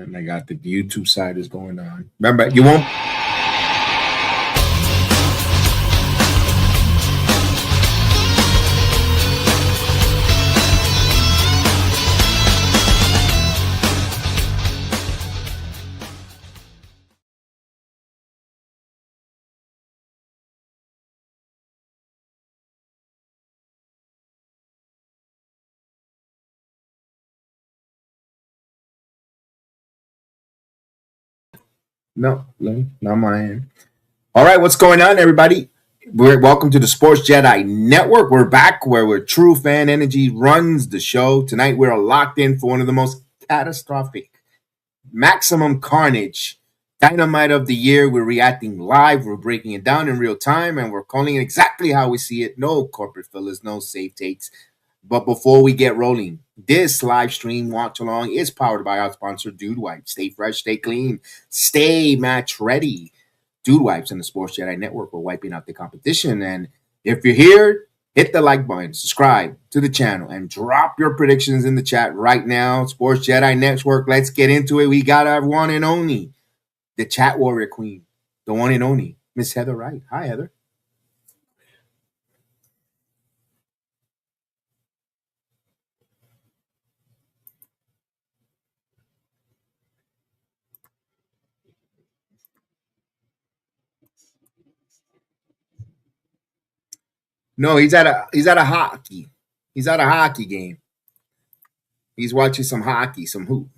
And I got the YouTube side is going on. Remember, you won't. No, not my end. All right, what's going on, everybody? Welcome to the Sports Jedi Network. We're back where true fan energy runs the show. Tonight, we're locked in for one of the most catastrophic, maximum carnage, dynamite of the year. We're reacting live. We're breaking it down in real time, and we're calling it exactly how we see it. No corporate fillers, no safe takes. But before we get rolling, this live stream watch along is powered by our sponsor, Dude Wipe. Stay fresh, stay clean, stay match ready. Dude Wipes and the Sports Jedi Network are wiping out the competition. And if you're here, hit the like button, subscribe to the channel, and drop your predictions in the chat right now. Sports Jedi Network, let's get into it. We got our one and only, the chat warrior queen, the one and only, Miss Heather Wright. Hi, Heather. No, he's at a hockey. He's at a hockey game. He's watching some hockey, some hoop.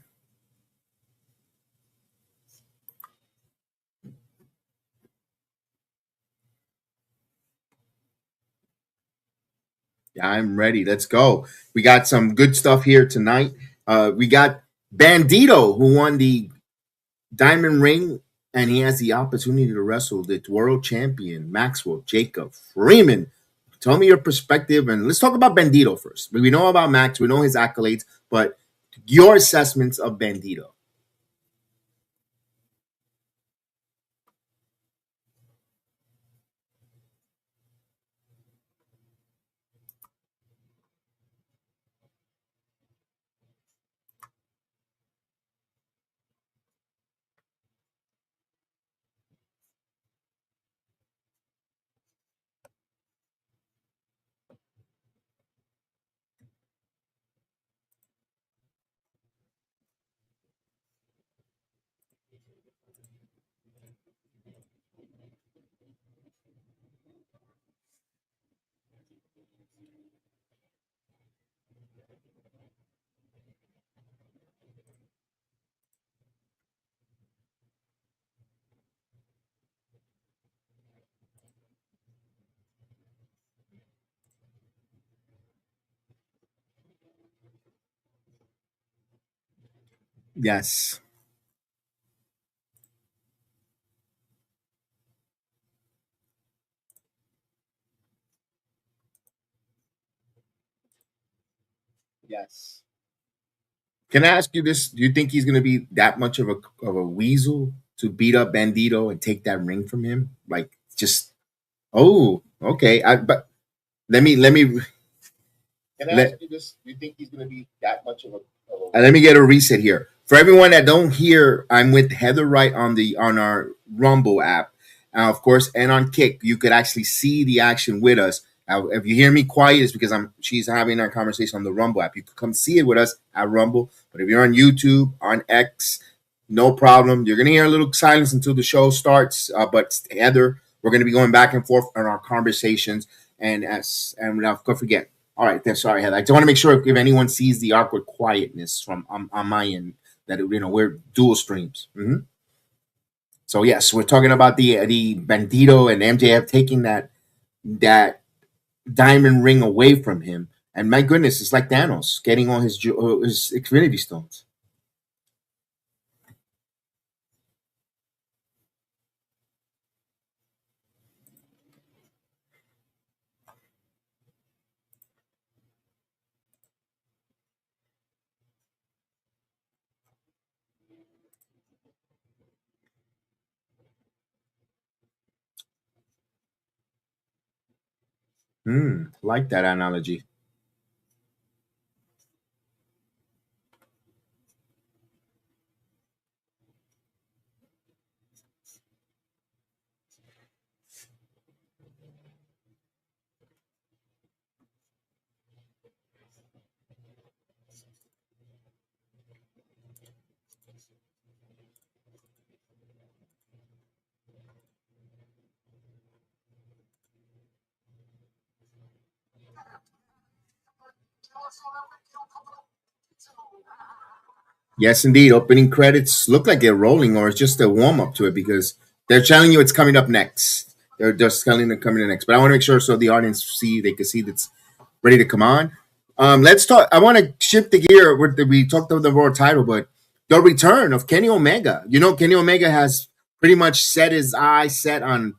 Yeah, I'm ready. Let's go. We got some good stuff here tonight. We got Bandido, who won the Diamond Ring, and he has the opportunity to wrestle the world champion, Maxwell Jacob Freeman. Tell me your perspective, and let's talk about Bandido first. We know about Max, we know his accolades, but your assessments of Bandido. Yes. Yes. Can I ask you this? Do you think he's going to be that much of a weasel to beat up Bandido and take that ring from him? Like, just oh, okay. But let me. Can I ask you this? Do you think he's going to be that much of a let me get a reset here. For everyone that don't hear, I'm with Heather Wright on our Rumble app, of course, and on Kick. You could actually see the action with us. If you hear me quiet, it's because she's having our conversation on the Rumble app. You can come see it with us at Rumble. But if you're on YouTube, on X, no problem. You're gonna hear a little silence until the show starts. But Heather, we're gonna be going back and forth on our conversations. And now, don't forget. All right, then. Sorry, Heather. I just want to make sure if anyone sees the awkward quietness from on my end that we're dual streams. So yes, we're talking about the Bandito and MJF taking that diamond ring away from him, and my goodness, it's like Thanos getting all his Infinity Stones. Like that analogy. Yes, indeed. Opening credits look like they're rolling, or it's just a warm up to it because they're telling you it's coming up next. They're just telling it coming in next. But I want to make sure so the audience they can see that's ready to come on. Let's talk. I want to shift the gear. We talked about the world title, but the return of Kenny Omega. You know, Kenny Omega has pretty much set his eyes set on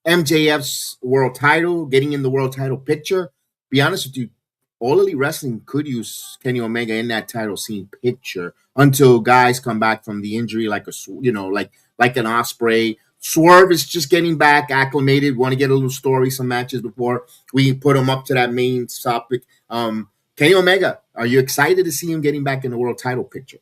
MJF's world title, getting in the world title picture. Be honest with you, All Elite Wrestling could use Kenny Omega in that title scene picture until guys come back from the injury, like like an Osprey. Swerve is just getting back acclimated. Want to get a little story, some matches before we put him up to that main topic. Kenny Omega, are you excited to see him getting back in the world title picture?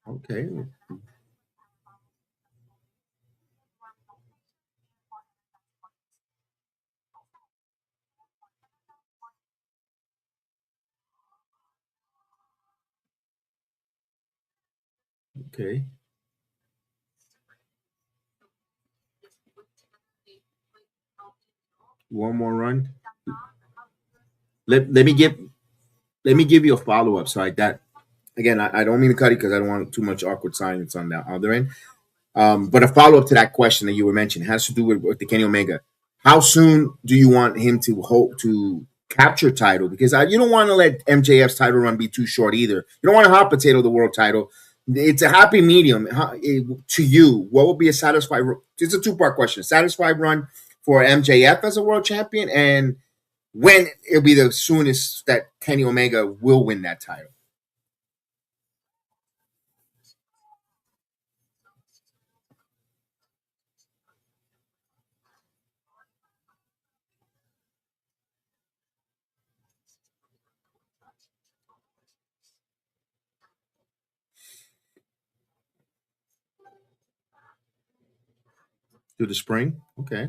Okay, okay. One more run. Let me give you a follow up. So like that again, I don't mean to cut it because I don't want too much awkward silence on the other end. But a follow up to that question that you were mentioning has to do with the Kenny Omega. How soon do you want him to hope to capture title? Because you don't want to let MJF's title run be too short either. You don't want a hot potato the world title. It's a happy medium. To you, what would be a satisfied? It's a two-part question. Satisfied run for MJF as a world champion, and when it'll be the soonest that Kenny Omega will win that title through the spring. Okay,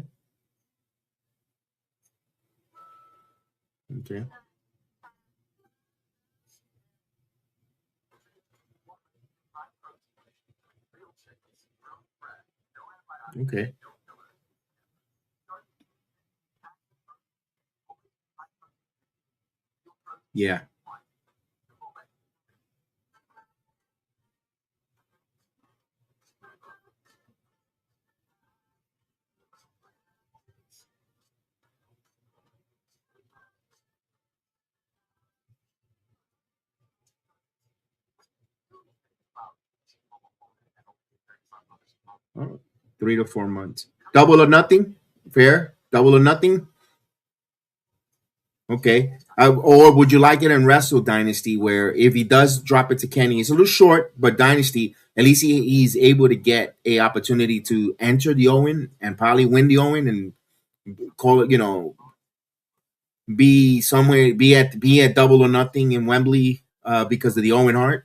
okay, okay. Yeah. 3 to 4 months. Double or nothing. Fair. Double or nothing. Okay. Or would you like it in Wrestle Dynasty, where if he does drop it to Kenny, it's a little short, but Dynasty, at least he's able to get a opportunity to enter the Owen and probably win the Owen and call it, be somewhere, be at Double or Nothing in Wembley because of the Owen Hart.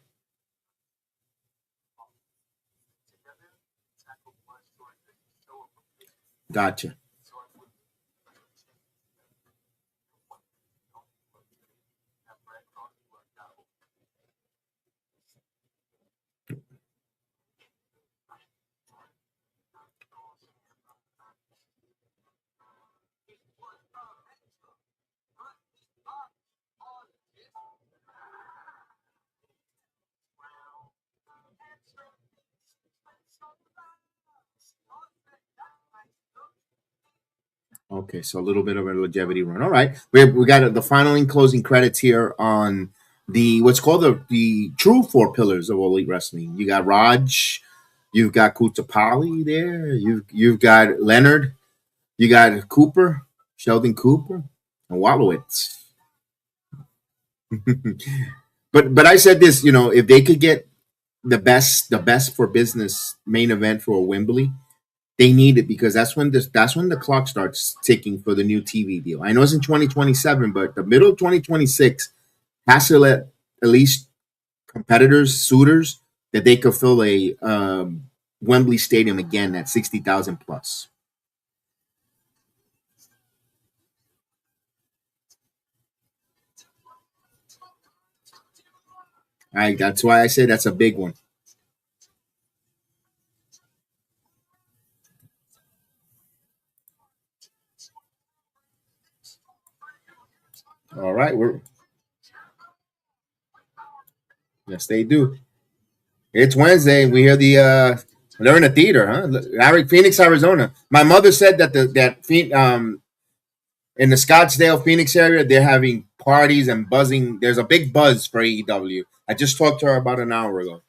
Gotcha. Okay, so a little bit of a longevity run. All right, we got the final and closing credits here on the what's called the true four pillars of Elite Wrestling. You got Raj, you've got Kutapali there, you've got Leonard, you got Cooper, Sheldon Cooper, and Wallowitz. but I said this, if they could get the best for business main event for Wembley, they need it because that's when the clock starts ticking for the new TV deal. I know it's in 2027, but the middle of 2026 has to let at least competitors, suitors, that they could fill Wembley Stadium again at 60,000 plus. All right, that's why I say that's a big one. All right, yes, they do. It's Wednesday. We hear they're in a theater, huh? Phoenix, Arizona. My mother said that in the Scottsdale, Phoenix area, they're having parties and buzzing. There's a big buzz for AEW. I just talked to her about an hour ago.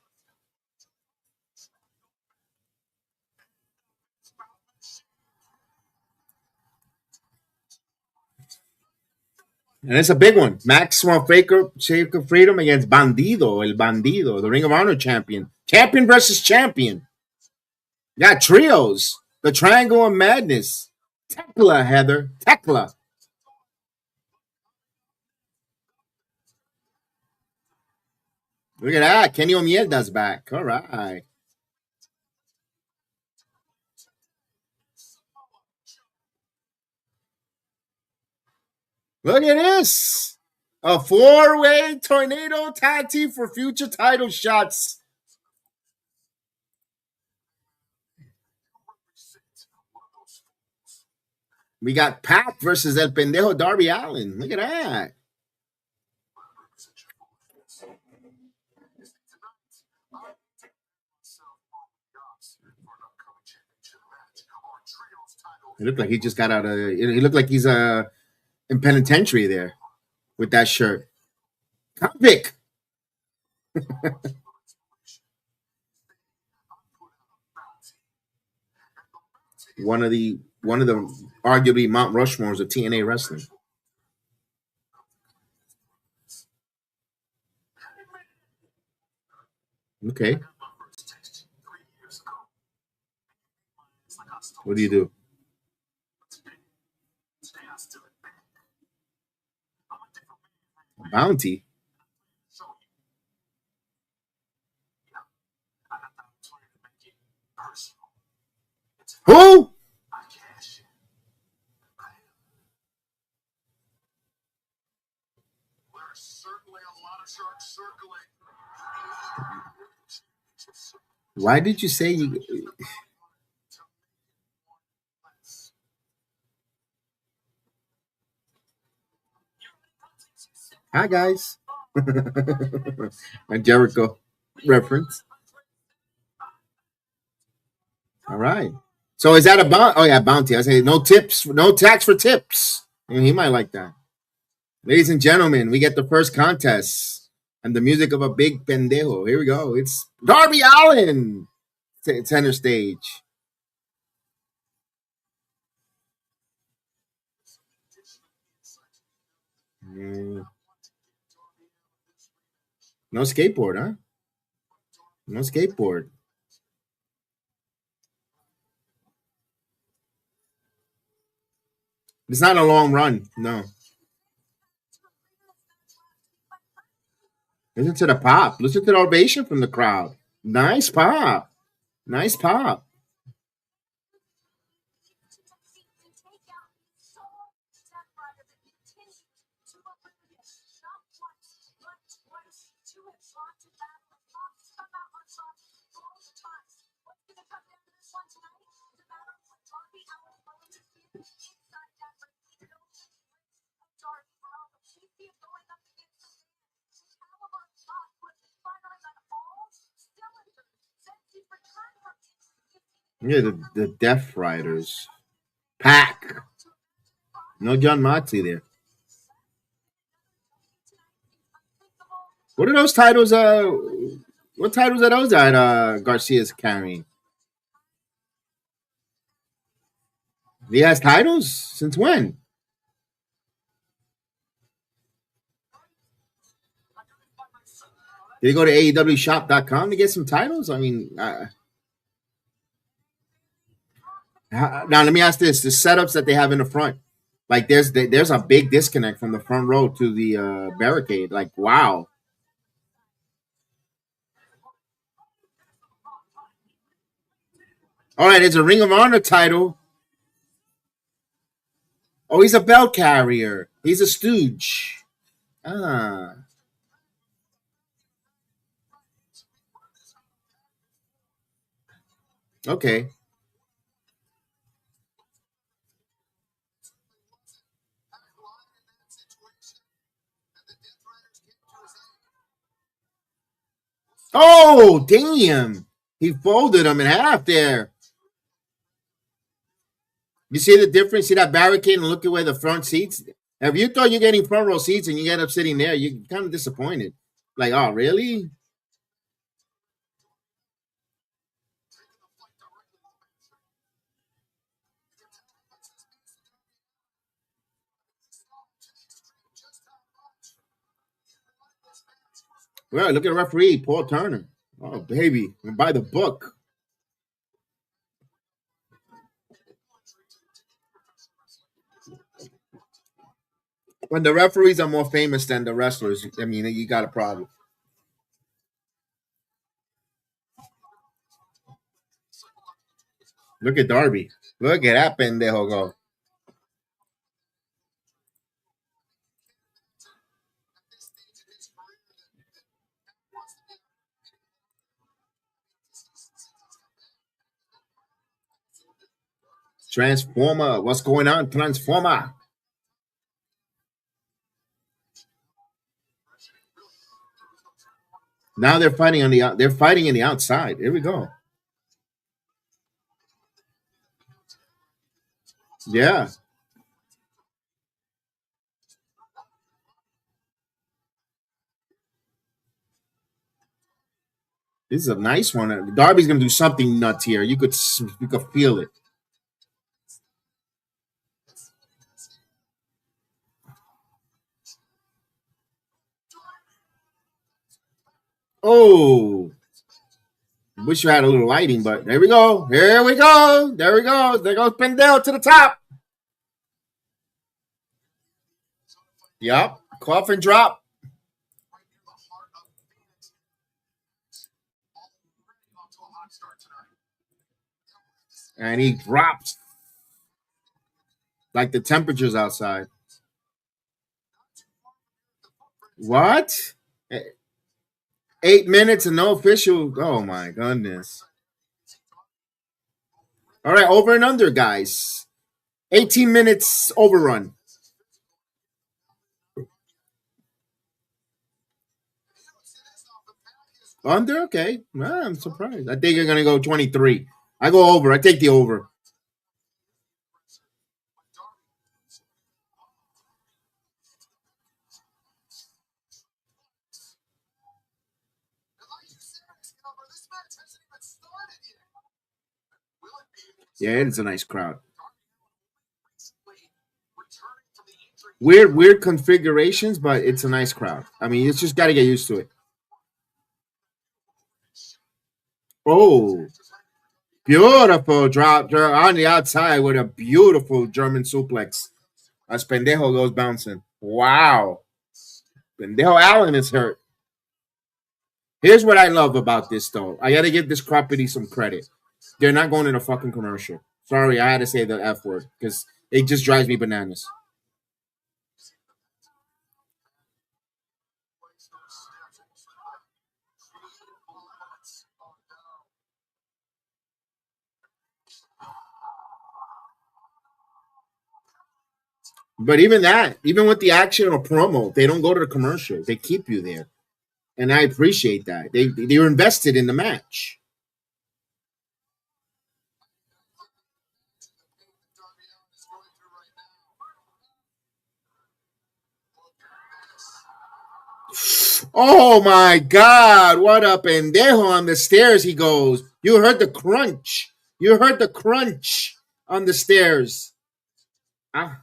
And it's a big one. Maximum Shaker Freedom against Bandido, El Bandido, the Ring of Honor champion. Champion versus champion. You got trios. The Triangle of Madness. Tekla, Heather. Tekla. Look at that. Kenny Omieda's back. All right. Look at this. A four-way tornado tag team for future title shots. We got Pac versus El Pendejo Darby Allin. Look at that. He looked like he just got out of. He looked like he's in penitentiary there with that shirt. Convict. one of the arguably Mount Rushmores of TNA wrestling. Okay. What do you do? Bounty. Who? Why did you say you? Hi guys. A Jericho reference. All right. So is that a bounty? Oh yeah, bounty. I say no tips, no tax for tips. He might like that. Ladies and gentlemen, we get the first contest and the music of a big pendejo. Here we go. It's Darby Allin, center stage. Mm. No skateboard, huh? No skateboard. It's not a long run. No. Listen to the pop. Listen to the ovation from the crowd. Nice pop. Nice pop. Yeah, the Death Riders. Pack. No John Moxley there. What are those titles? What titles are those that Garcia's carrying? He has titles since when? Did he go to AEWshop.com to get some titles? I mean, now let me ask this: the setups that they have in the front, like there's a big disconnect from the front row to the barricade. Like, wow. All right, it's a Ring of Honor title. Oh, he's a belt carrier. He's a stooge. Ah, okay. Oh, damn. He folded him in half there. You see the difference? See that barricade and look at where the front seats? If you thought you're getting front row seats and you end up sitting there, you're kind of disappointed. Like, oh, really? Well, look at the referee, Paul Turner. Oh, baby. By the book. When the referees are more famous than the wrestlers, I mean, you got a problem. Look at Darby. Look at that pendejo go. Transformer. What's going on, Transformer? Now they're fighting on the they're fighting in the outside. Here we go. Yeah, this is a nice one. Darby's gonna do something nuts here. You could feel it. Oh, wish you had a little lighting, but there we go. Here we go. There we go. There goes Pendel to the top. Yep. Coffin drop. And he drops like the temperatures outside. What? 8 minutes and no official. Oh my goodness. All right, over and under, guys. 18 minutes overrun. Under? Okay. I'm surprised. I think you're going to go 23. I go over. I take the over. Yeah, it's a nice crowd. Weird configurations, but it's a nice crowd. I mean, it's just got to get used to it. Oh, beautiful drop on the outside with a beautiful German suplex. As Pendejo goes bouncing. Wow. Pendejo Allen is hurt. Here's what I love about this, though. I got to give this property some credit. They're not going in a fucking commercial. Sorry, I had to say the F word because it just drives me bananas. But even that, even with the action or promo, they don't go to the commercial. They keep you there. And I appreciate that. They're invested in the match. Oh my God, what a pendejo on the stairs he goes. You heard the crunch. You heard the crunch on the stairs. Ah,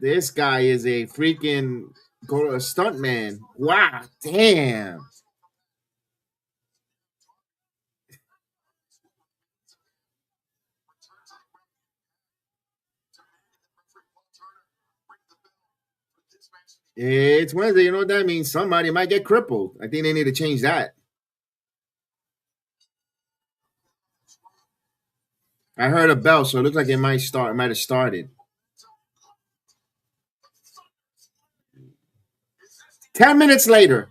this guy is a freaking stunt man. Wow, damn. It's Wednesday. You know what that means? Somebody might get crippled. I think they need to change that. I heard a bell, so it looks like it might start. It might have started. 10 minutes later,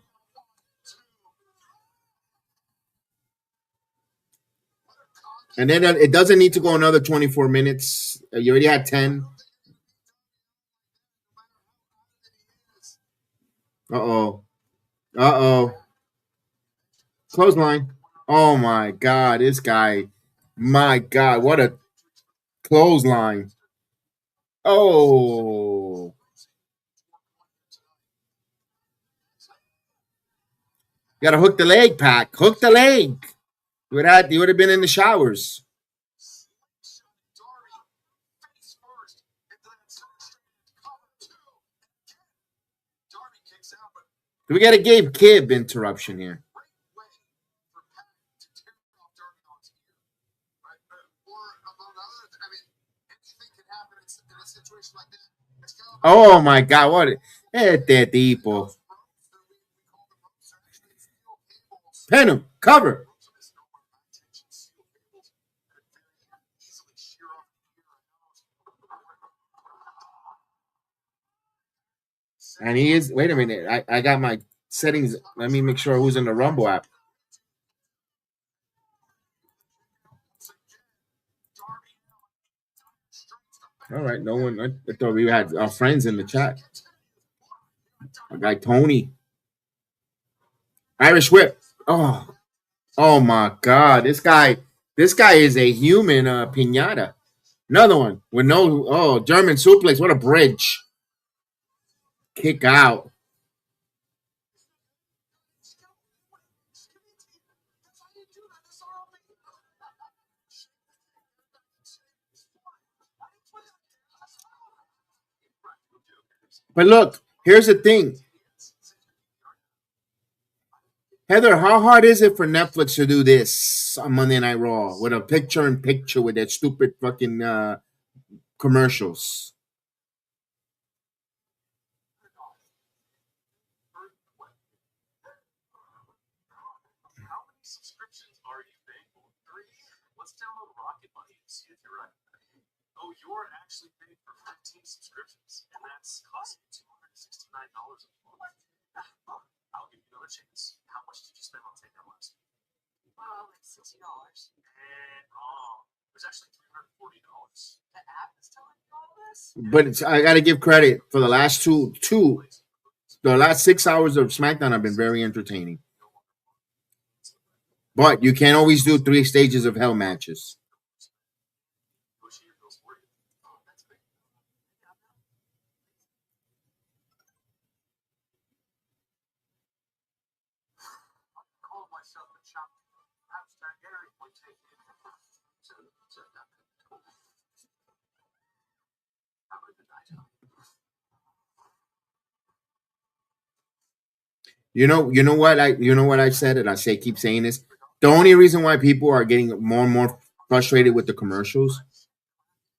and then it doesn't need to go another 24 minutes. You already had 10. Uh oh. Uh oh. Clothesline. Oh my God, this guy. My God, what a clothesline. Oh. You gotta hook the leg, Pack. Hook the leg. You would have been in the showers. We got a Gabe Kibb interruption here. Oh my God, what este tipo. Pin him, cover. And he is, wait a minute, I got my settings. Let me make sure who's in the Rumble app. All right, no one, I thought we had our friends in the chat. Our guy Tony. Irish whip. Oh my God, this guy is a human pinata. Another one with no German suplex. What a bridge. Kick out. But look, here's the thing. Heather, how hard is it for Netflix to do this on Monday Night Raw with a picture in picture with that stupid fucking commercials? But I got to give credit for the last the last 6 hours of SmackDown have been very entertaining. But you can't always do 3 stages of hell matches. You know what I said, and keep saying this. The only reason why people are getting more and more frustrated with the commercials,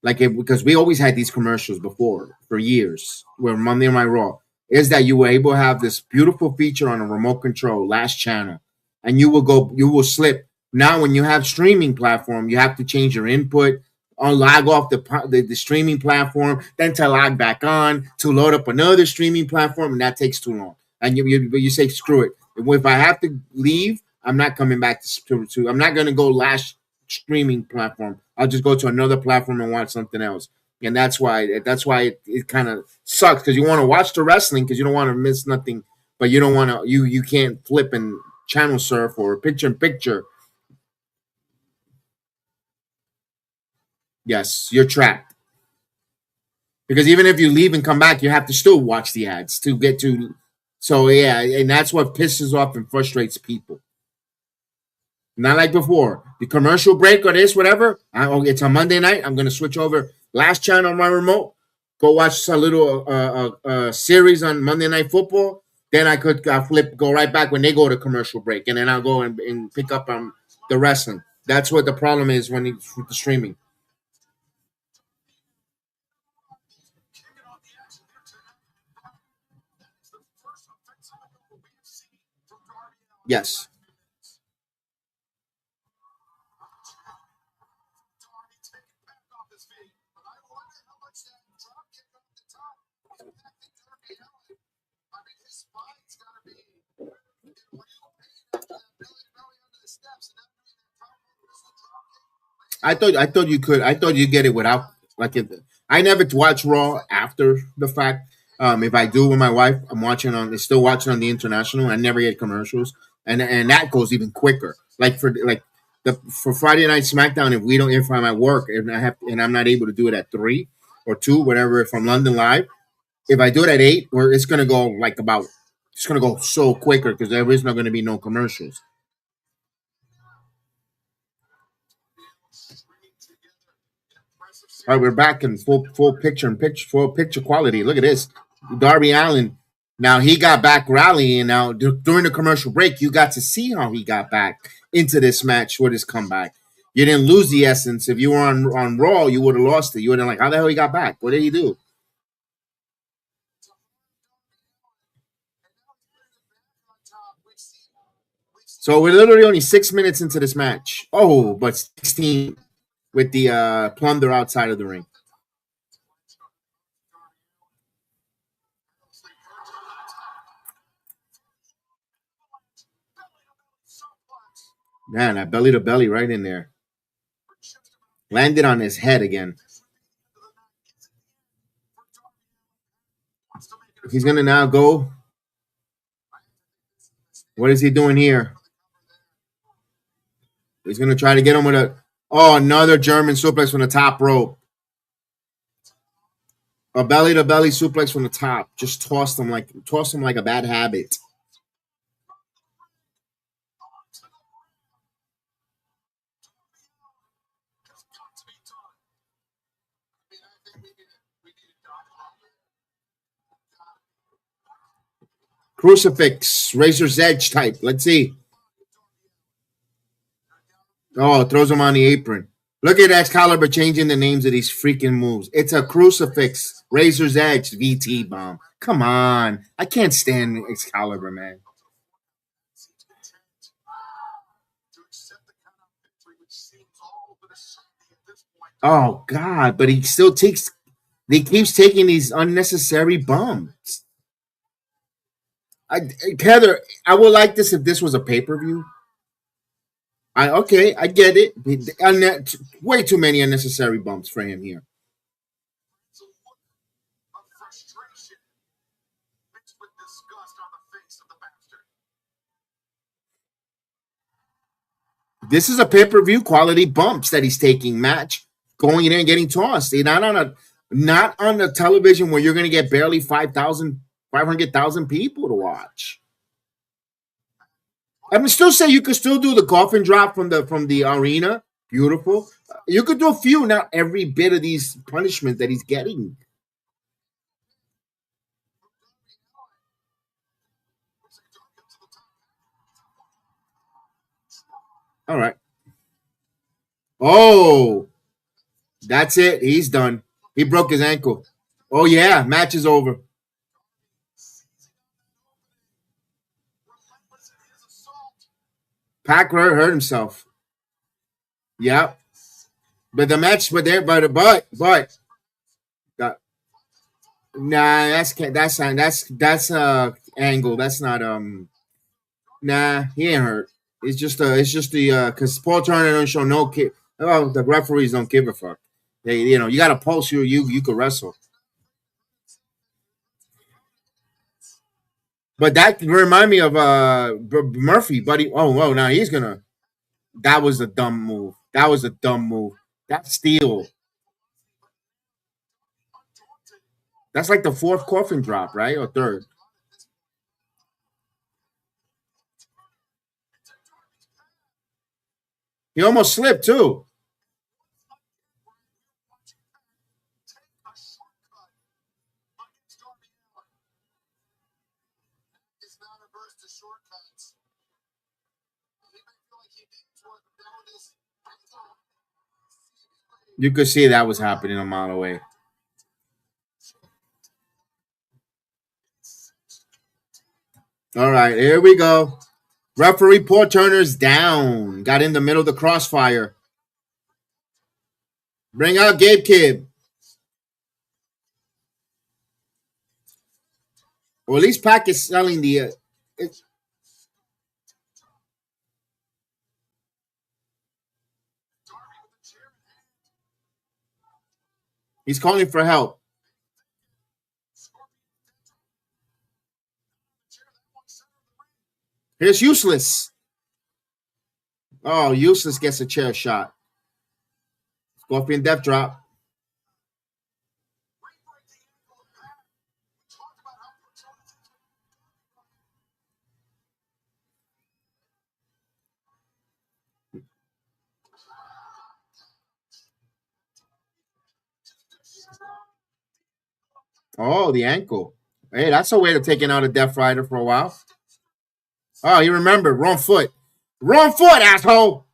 because we always had these commercials before for years, where Monday Night Raw is that you were able to have this beautiful feature on a remote control, last channel, and you will slip. Now, when you have streaming platform, you have to change your input, log off the streaming platform, then to log back on to load up another streaming platform, and that takes too long. And you say screw it. If I have to leave, I'm not coming back to I'm not going to go last streaming platform. I'll just go to another platform and watch something else. And that's why it kind of sucks, because you want to watch the wrestling because you don't want to miss nothing, but you don't want to you can't flip and channel surf or picture in picture. Yes, you're trapped. Because even if you leave and come back, you have to still watch the ads to get to. So yeah, and that's what pisses off and frustrates people. Not like before. The commercial break or this, whatever. It's a Monday night. I'm going to switch over last channel on my remote. Go watch a little series on Monday Night Football. Then I could go right back when they go to commercial break. And then I'll go and pick up on the wrestling. That's what the problem is with the streaming. Yes. I thought you could. I thought you get it without like it. I never watch Raw after the fact. If I do with my wife, I'm watching on. Still watching on the international. I never get commercials, and that goes even quicker. Like for Friday Night SmackDown, if I'm at work and I'm not able to do it at 3 or 2, whatever. If I'm London Live, if I do it at 8, where it's gonna go like about, it's gonna go so quicker because there is not gonna be no commercials. All right, we're back in full picture quality. Look at this, Darby Allin. Now he got back rallying. Now during the commercial break, you got to see how he got back into this match with his comeback. You didn't lose the essence. If you were on Raw, you would have lost it. You would have like, how the hell he got back? What did he do? So we're literally only 6 minutes into this match. Oh, but 16 with the plunder outside of the ring. Man, that belly to belly right in there. Landed on his head again. He's gonna now go. What is he doing here? He's gonna try to get him with another German suplex from the top rope. A belly to belly suplex from the top. Just tossed him like a bad habit. Crucifix, razor's edge type. Let's see. Oh, throws him on the apron. Look at Excalibur changing the names of these freaking moves. It's a crucifix, razor's edge, VT bomb. Come on. I can't stand Excalibur, man. Oh God, but he keeps taking these unnecessary bumps. Heather, I would like this if this was a pay-per-view. I get it. Way too many unnecessary bumps for him here. This is a pay-per-view quality bumps that he's taking. Match going in and getting tossed. Not on the television where you're going to get barely 500,000 people to watch. I would still say you could still do the coffin drop from the arena. Beautiful. You could do a few, not every bit of these punishments that he's getting. All right. Oh, that's it. He's done. He broke his ankle. Oh yeah, match is over. Pac hurt himself. Yep. But the match, but nah, that's angle. That's not Nah, he ain't hurt. It's just the because Paul Turner don't show no kid. Oh, the referees don't give a fuck. You got a pulse. You could wrestle. But that remind me of Murphy, buddy. Oh, whoa! Now he's gonna. That was a dumb move. That was a dumb move. That steal. That's like the fourth coffin drop, right, or third. He almost slipped too. You could see that was happening a mile away. All right, here we go. Referee Paul Turner's down. Got in the middle of the crossfire. Bring out Gabe Kidd. Or at least Pac is selling the. He's calling for help. Here's Useless. Oh, Useless gets a chair shot. Scorpion Death Drop. Oh, the ankle. Hey, that's a way to taking out a Death Rider for a while. Oh, you remember. Wrong foot. Wrong foot, asshole.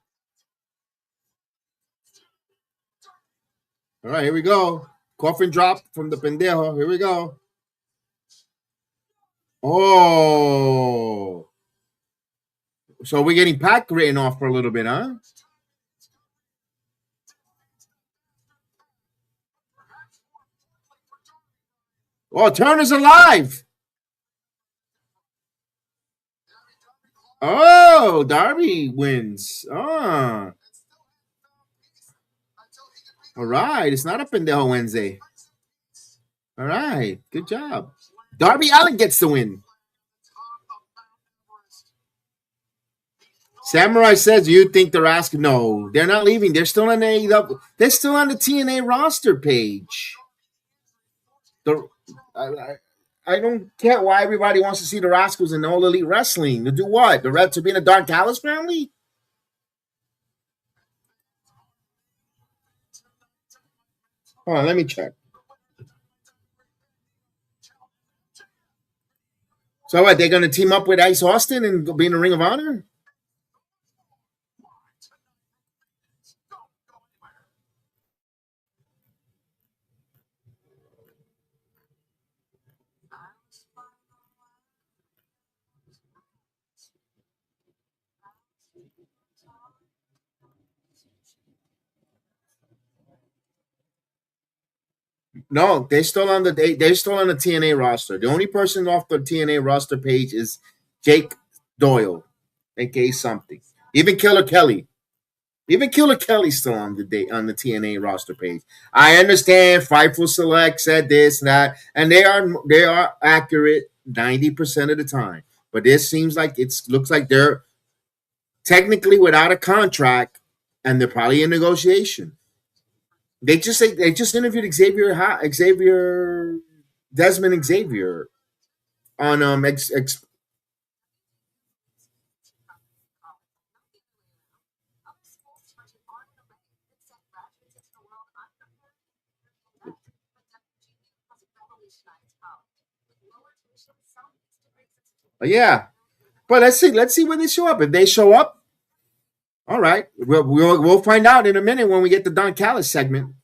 All right, here we go. Coffin drop from the pendejo. Here we go. Oh. So we're getting Pac written off for a little bit, huh? Oh, Turner's alive. Oh, Darby wins. Ah. All right. It's not a pendejo Wednesday. All right. Good job. Darby Allin gets the win. Samurai says, "You think they're asking?" No, they're not leaving. They're still on the AEW. They're still on the TNA roster page. The, I don't get why everybody wants to see the Rascals in All Elite Wrestling. To do what? To be in the Dark Dallas family? Hold on, let me check. So what? They're going to team up with Ice Austin and be in the Ring of Honor? No, they're still on the TNA roster. The only person off the TNA roster page is Jake Doyle, aka something. Even Killer Kelly. Even Killer Kelly's still on the TNA roster page. I understand Fightful Select said this and that, and they are accurate 90% of the time. But this seems like looks like they're technically without a contract, and they're probably in negotiation. They just interviewed Xavier Desmond Xavier on yeah. But let's see when they show up. If they show up, all right. We'll find out in a minute when we get the Don Callis segment.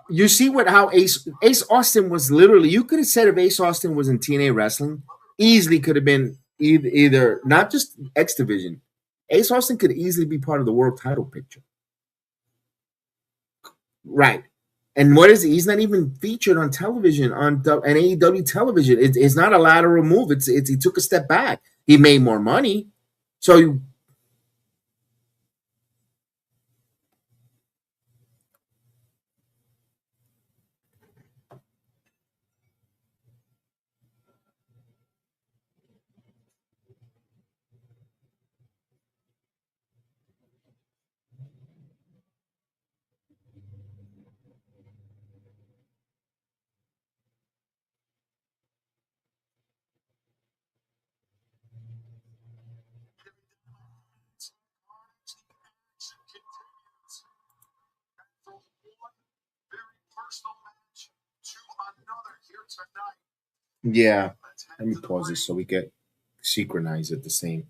You see how Ace Austin was literally. You could have said if Ace Austin was in TNA wrestling, easily could have been either not just X Division. Ace Austin could easily be part of the world title picture, right? And what is it? He's not even featured on television on an AEW television. It's not a lateral move. It's he took a step back. He made more money, so Yeah. Let me pause this so we get synchronized at the same.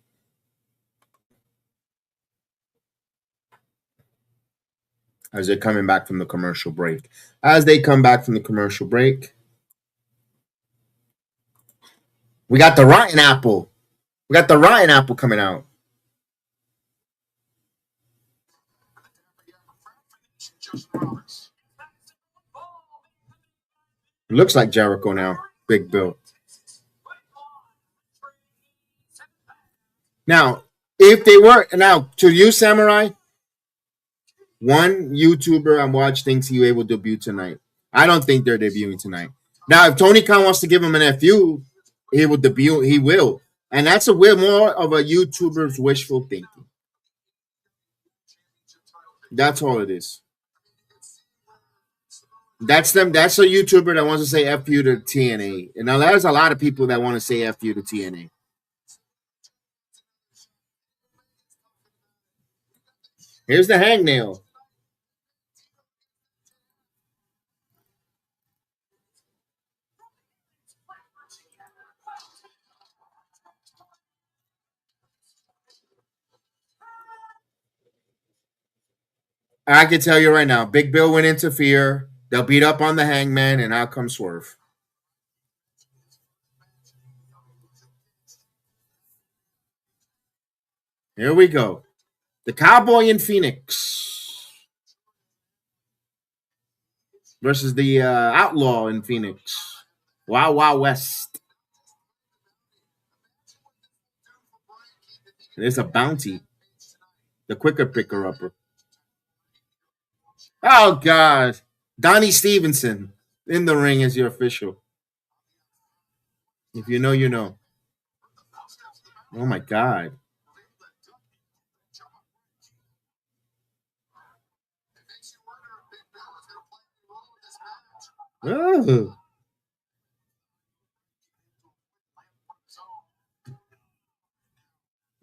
As they're coming back from the commercial break. As they come back from the commercial break, we got the rotten apple. We got the rotten apple coming out. It looks like Jericho now. Big Bill. Now, if they were now to you, Samurai, one YouTuber I'm watching thinks he will debut tonight. I don't think they're debuting tonight. Now, if Tony Khan wants to give him an FU, he will debut. He will, and that's a way more of a YouTuber's wishful thinking. That's all it is. That's them. That's a YouTuber that wants to say FU to TNA. And now there's a lot of people that want to say FU to TNA. Here's the hangnail. I can tell you right now, Big Bill went interfere. They'll beat up on the Hangman, and out comes Swerve. Here we go. The Cowboy in Phoenix versus the Outlaw in Phoenix. Wow, wow, West. There's a bounty. The quicker picker upper. Oh, God. Donnie Stevenson in the ring as your official. If you know, you know. Oh, my God. Oh.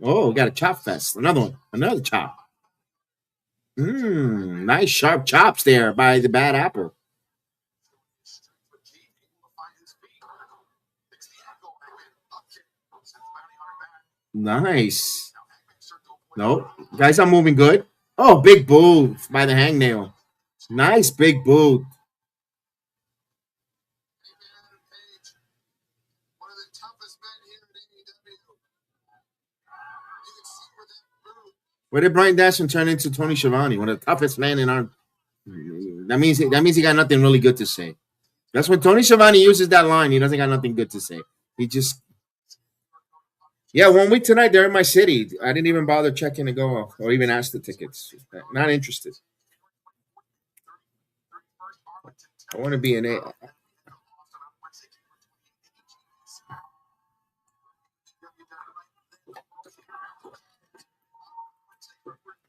Oh, we got a chop fest. Another one. Another chop. Nice sharp chops there by the Bad Apple. Nice. No, guys, I'm moving good. Oh, big boot by the hangnail. Nice big boot. Where did Brian Dashman turn into Tony Schiavone? One of the toughest men in our. That means he got nothing really good to say. That's when Tony Schiavone uses that line. He doesn't got nothing good to say. He just. Yeah, 1 week tonight they're in my city. I didn't even bother checking to go or even ask the tickets. Not interested. I want to be in it.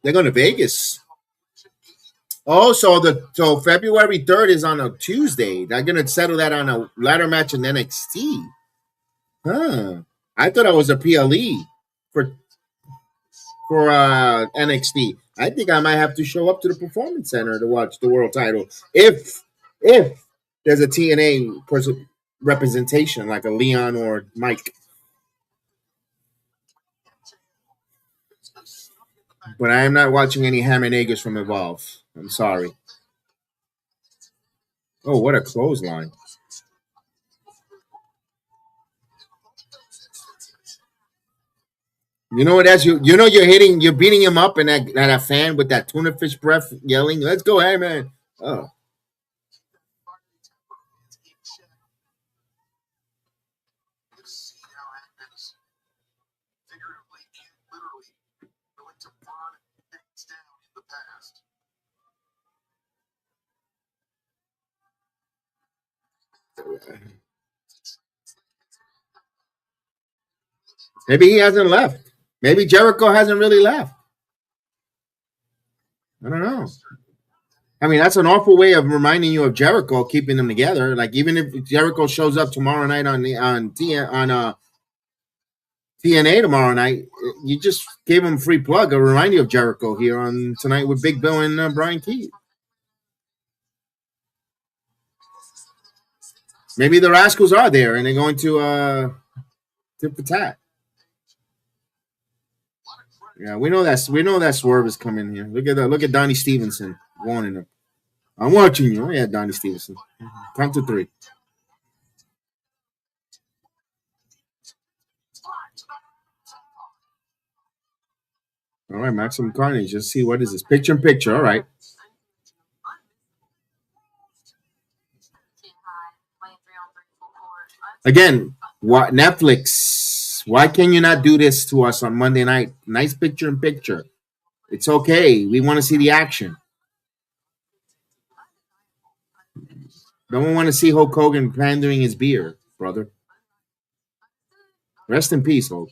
They're going to Vegas. Oh, so February 3rd is on a Tuesday. They're going to settle that on a ladder match in NXT. Huh. I thought it was a PLE for NXT. I think I might have to show up to the Performance Center to watch the world title if there's a TNA representation like a Leon or Mike. But I am not watching any Ham and Eggers from Evolve. I'm sorry. Oh, what a clothesline. You know what? That's you know you're beating him up, and that fan with that tuna fish breath yelling, "Let's go, hey man!" Oh, maybe he hasn't left. Maybe Jericho hasn't really left. I don't know. I mean, that's an awful way of reminding you of Jericho, keeping them together. Like even if Jericho shows up tomorrow night on TNA tomorrow night, you just gave him a free plug, a reminder of Jericho here on tonight with Big Bill and Brian Keith. Maybe the Rascals are there and they're going to tip for tat. Yeah, we know that Swerve is coming here. Look at Donnie Stevenson warning him. I'm watching you. Yeah, Donnie Stevenson. Count to 3. All right, Maximum Carnage. Let's see what is this. Picture in picture. All right. Again, what Netflix? Why can you not do this to us on Monday night? Nice picture in picture. It's okay. We want to see the action. Don't want to see Hulk Hogan pandering his beer, brother. Rest in peace, Hulk.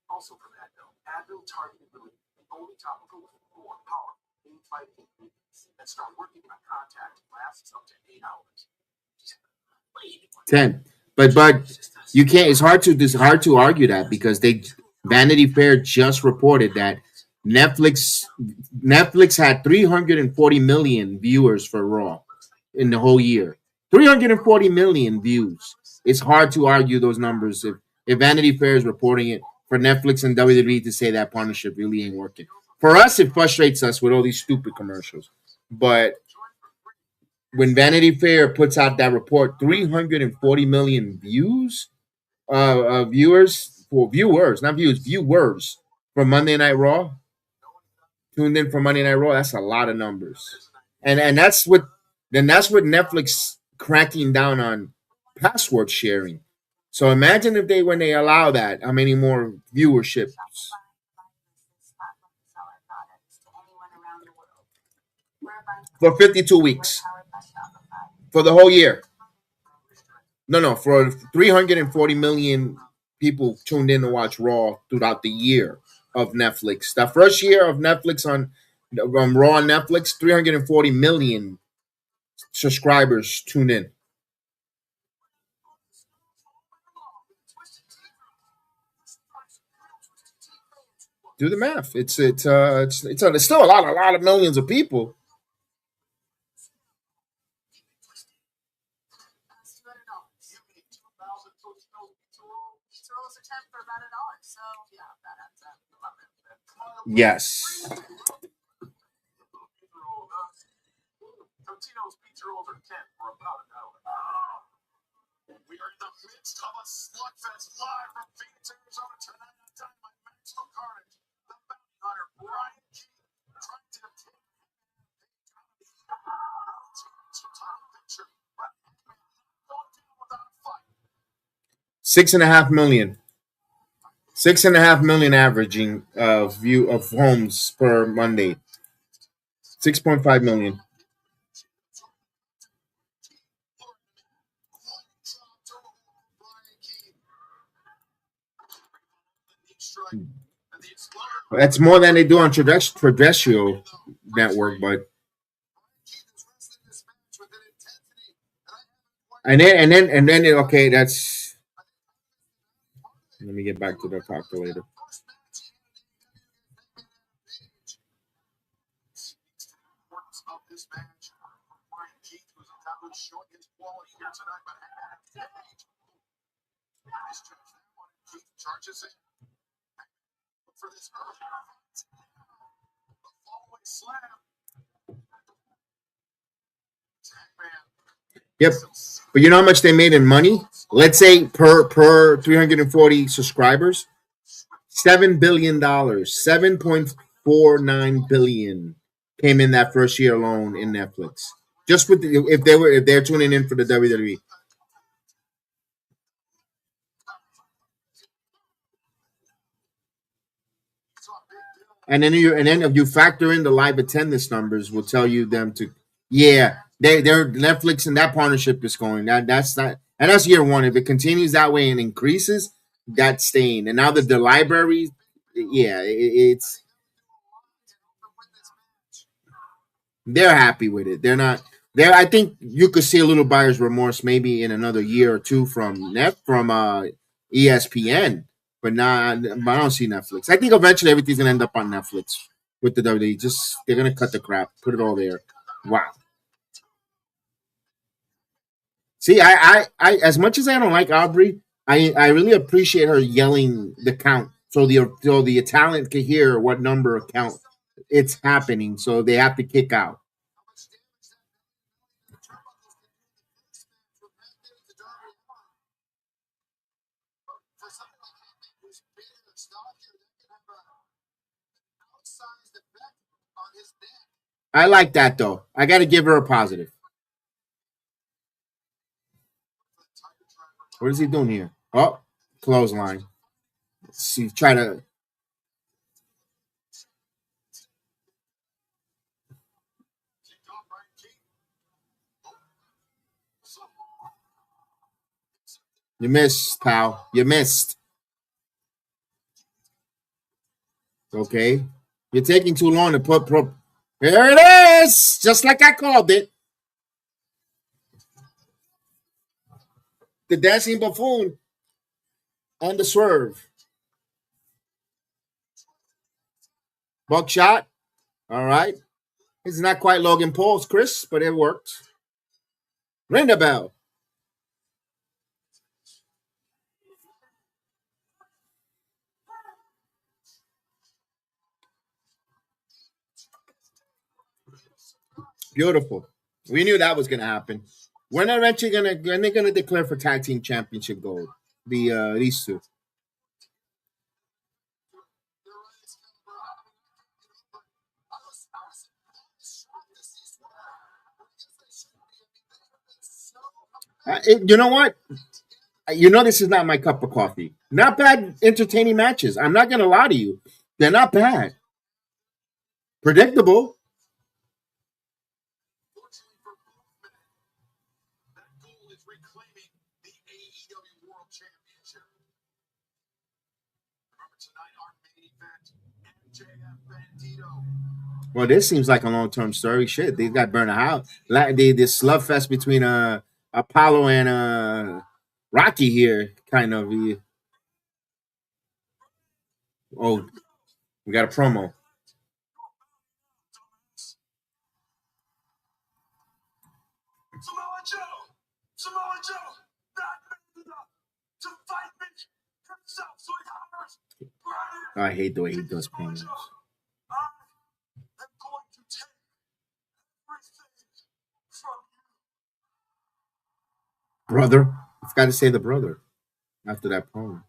Also from Advil, Advil targeted relief, the only topical with more power, 85 ingredients that start working on contact lasts up to 8 hours. 10. But you can't. It's hard to argue that because Vanity Fair just reported that Netflix had 340 million viewers for Raw in the whole year. 340 million views. It's hard to argue those numbers if Vanity Fair is reporting it for Netflix and WWE to say that partnership really ain't working. For us, it frustrates us with all these stupid commercials. But when Vanity Fair puts out that report, 340 million viewers from Monday Night Raw, tuned in for Monday Night Raw. That's a lot of numbers, and that's what Netflix cracking down on password sharing. So imagine if when they allow that, how many more viewerships? For 52 weeks. For the whole year. No, for 340 million people tuned in to watch Raw throughout the year of Netflix. The first year of Netflix on Raw on Netflix, 340 million subscribers tuned in. Do the math. It's still a lot of millions of people. Yes. Totino's pizza rolls are 10 for about an hour. We are in the midst of a slugfest live from Phoenix, Arizona tonight on Dynamite. Maximum Carnage, the bounty hunter Brian King trying to take $6.5 million. 6.5 million averaging view of homes per Monday. 6.5 million. That's more than they do on terrestrial network, but and then okay, that's. Let me get back to the calculator. Yep, but you know how much they made in money? Let's say per 340 subscribers, $7 billion, 7.49 billion came in that first year alone in Netflix. Just with if they're tuning in for the WWE. And then if you factor in the live attendance numbers, will tell you them to they're Netflix and that partnership is going. That's not, and that's year one. If it continues that way and increases, that's staying. And now that the library, it's they're happy with it. They're not there. I think you could see a little buyer's remorse maybe in another year or two from ESPN. But nah, I don't see Netflix. I think eventually everything's gonna end up on Netflix with the WWE. Just they're gonna cut the crap, put it all there. Wow. See, I as much as I don't like Aubrey, I really appreciate her yelling the count so the talent can hear what number of count it's happening. So they have to kick out. I like that though. I got to give her a positive. What is he doing here? Oh, clothesline. See, try to. You missed, pal. You missed. Okay. You're taking too long to put. There it is. Just like I called it. The dancing buffoon on the swerve. Buckshot. All right. It's not quite Logan Paul's, Chris, but it worked. Ring the bell. Beautiful. We knew that was going to happen. When are eventually when they gonna declare for tag team championship gold? These two. You know what? You know this is not my cup of coffee. Not bad, entertaining matches. I'm not gonna lie to you. They're not bad. Predictable. Well, this seems like a long term story. Shit, they got burned out. Like this love fest between Apollo and Rocky here, kind of. Oh, we got a promo. I hate the way he does promos. Brother, I've got to say the brother after that promo.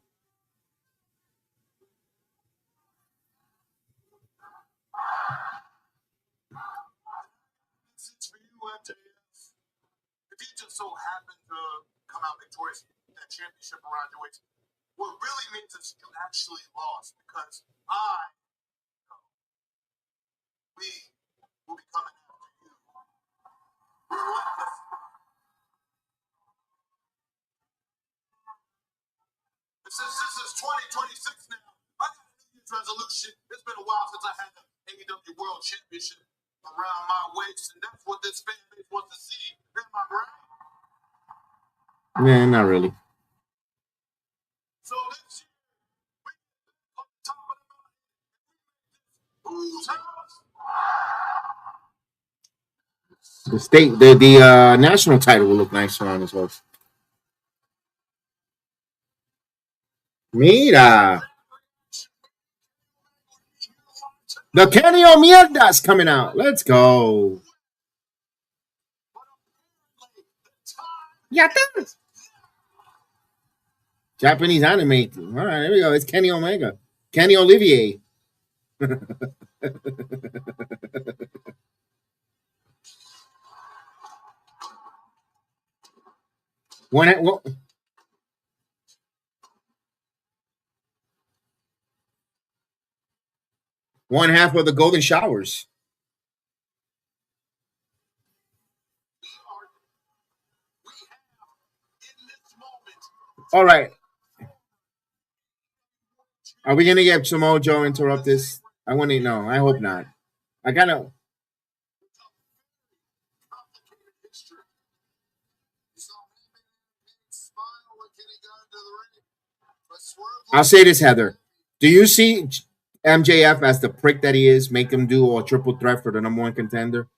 Man, not really. The national title will look nice on his horse. Mira, the Kenny Omierda's coming out. Let's go. Yeah, Japanese anime. All right, there we go. It's Kenny Omega. Kenny Olivier. One, one half of the Golden Showers. All right. Are we gonna get Samoa Joe interrupt this? I want to know. I hope not. I gotta. I'll say this, Heather. Do you see MJF as the prick that he is? Make him do a triple threat for the number one contender?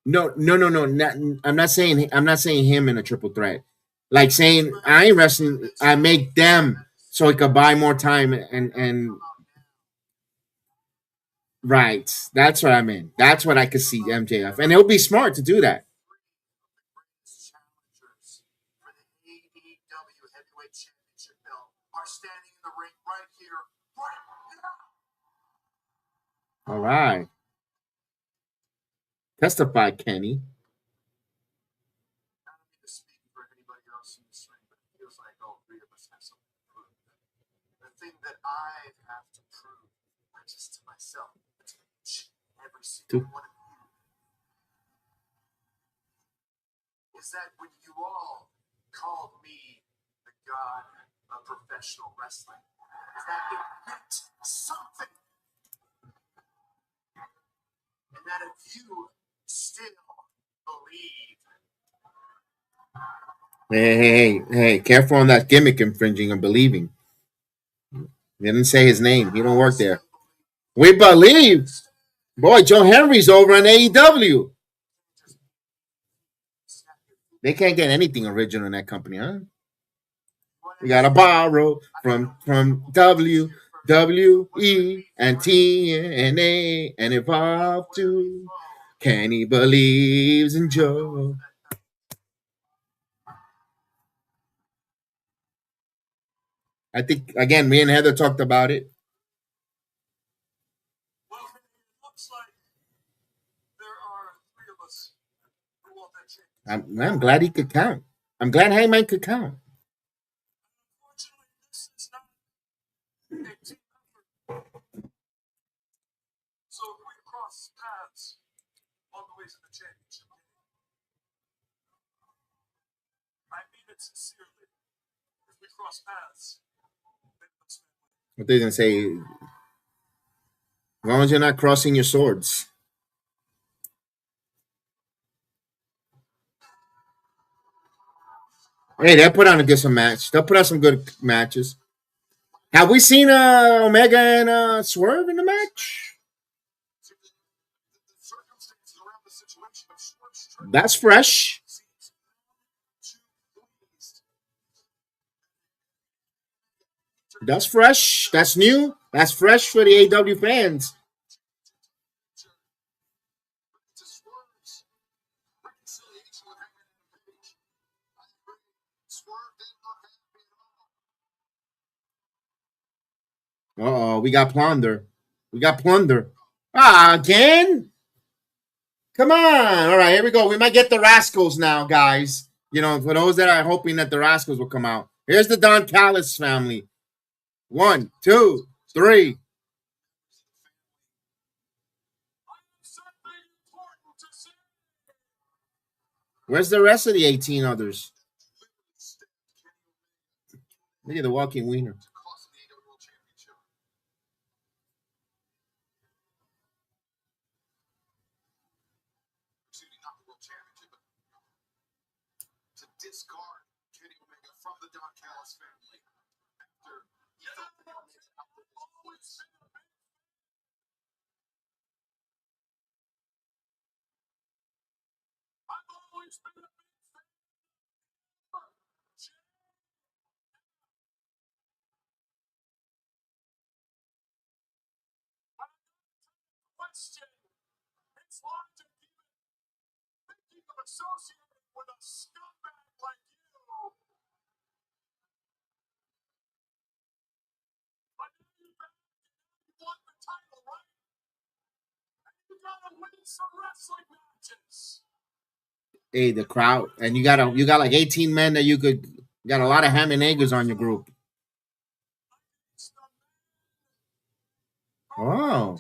No, no, no, no. Not, I'm not saying. I'm not saying him in a triple threat. Like saying I ain't wrestling. I make them so he could buy more time and right. That's what I mean. That's what I could see MJF, and it'll be smart to do that. All right. Testify, Kenny. To- Hey, hey, hey, hey, careful on that gimmick infringing and believing. He didn't say his name. He don't work there. We believe. Boy, Joe Henry's over on AEW. They can't get anything original in that company, huh? We gotta borrow from WWE and TNA and evolve to Kenny believes in Joe. I think again, me and Heather talked about it. I'm glad he could count. I'm glad Hangman could count. What they didn't say, as long as you're not crossing your swords. Hey, they'll put on a good some match. They'll put on some good matches. Have we seen Omega and Swerve in the match? That's fresh. That's fresh. That's new. That's fresh for the AW fans. Uh oh, we got plunder. We got plunder. Ah, again? Come on. All right, here we go. We might get the Rascals now, guys. You know, for those that are hoping that the Rascals will come out. Here's the Don Callis family. 1, 2, 3. Where's the rest of the 18 others? Look at the walking wiener. Hey, the crowd, and you got like 18 men that you got a lot of ham and eggers on your group. Oh,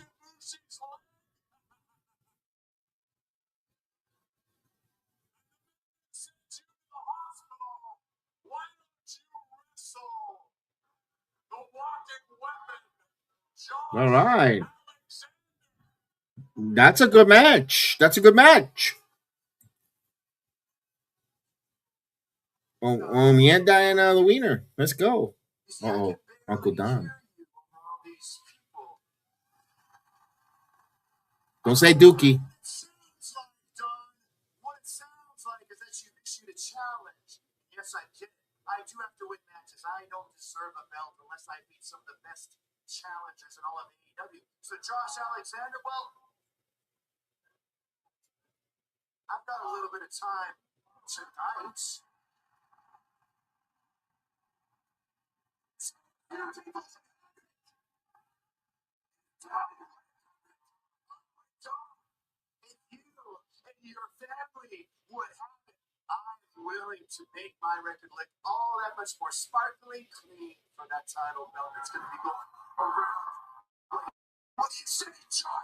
all right. That's a good match. That's a good match. Mienda and the Wiener. Let's go. Oh, Uncle Don. Don't say Dookie.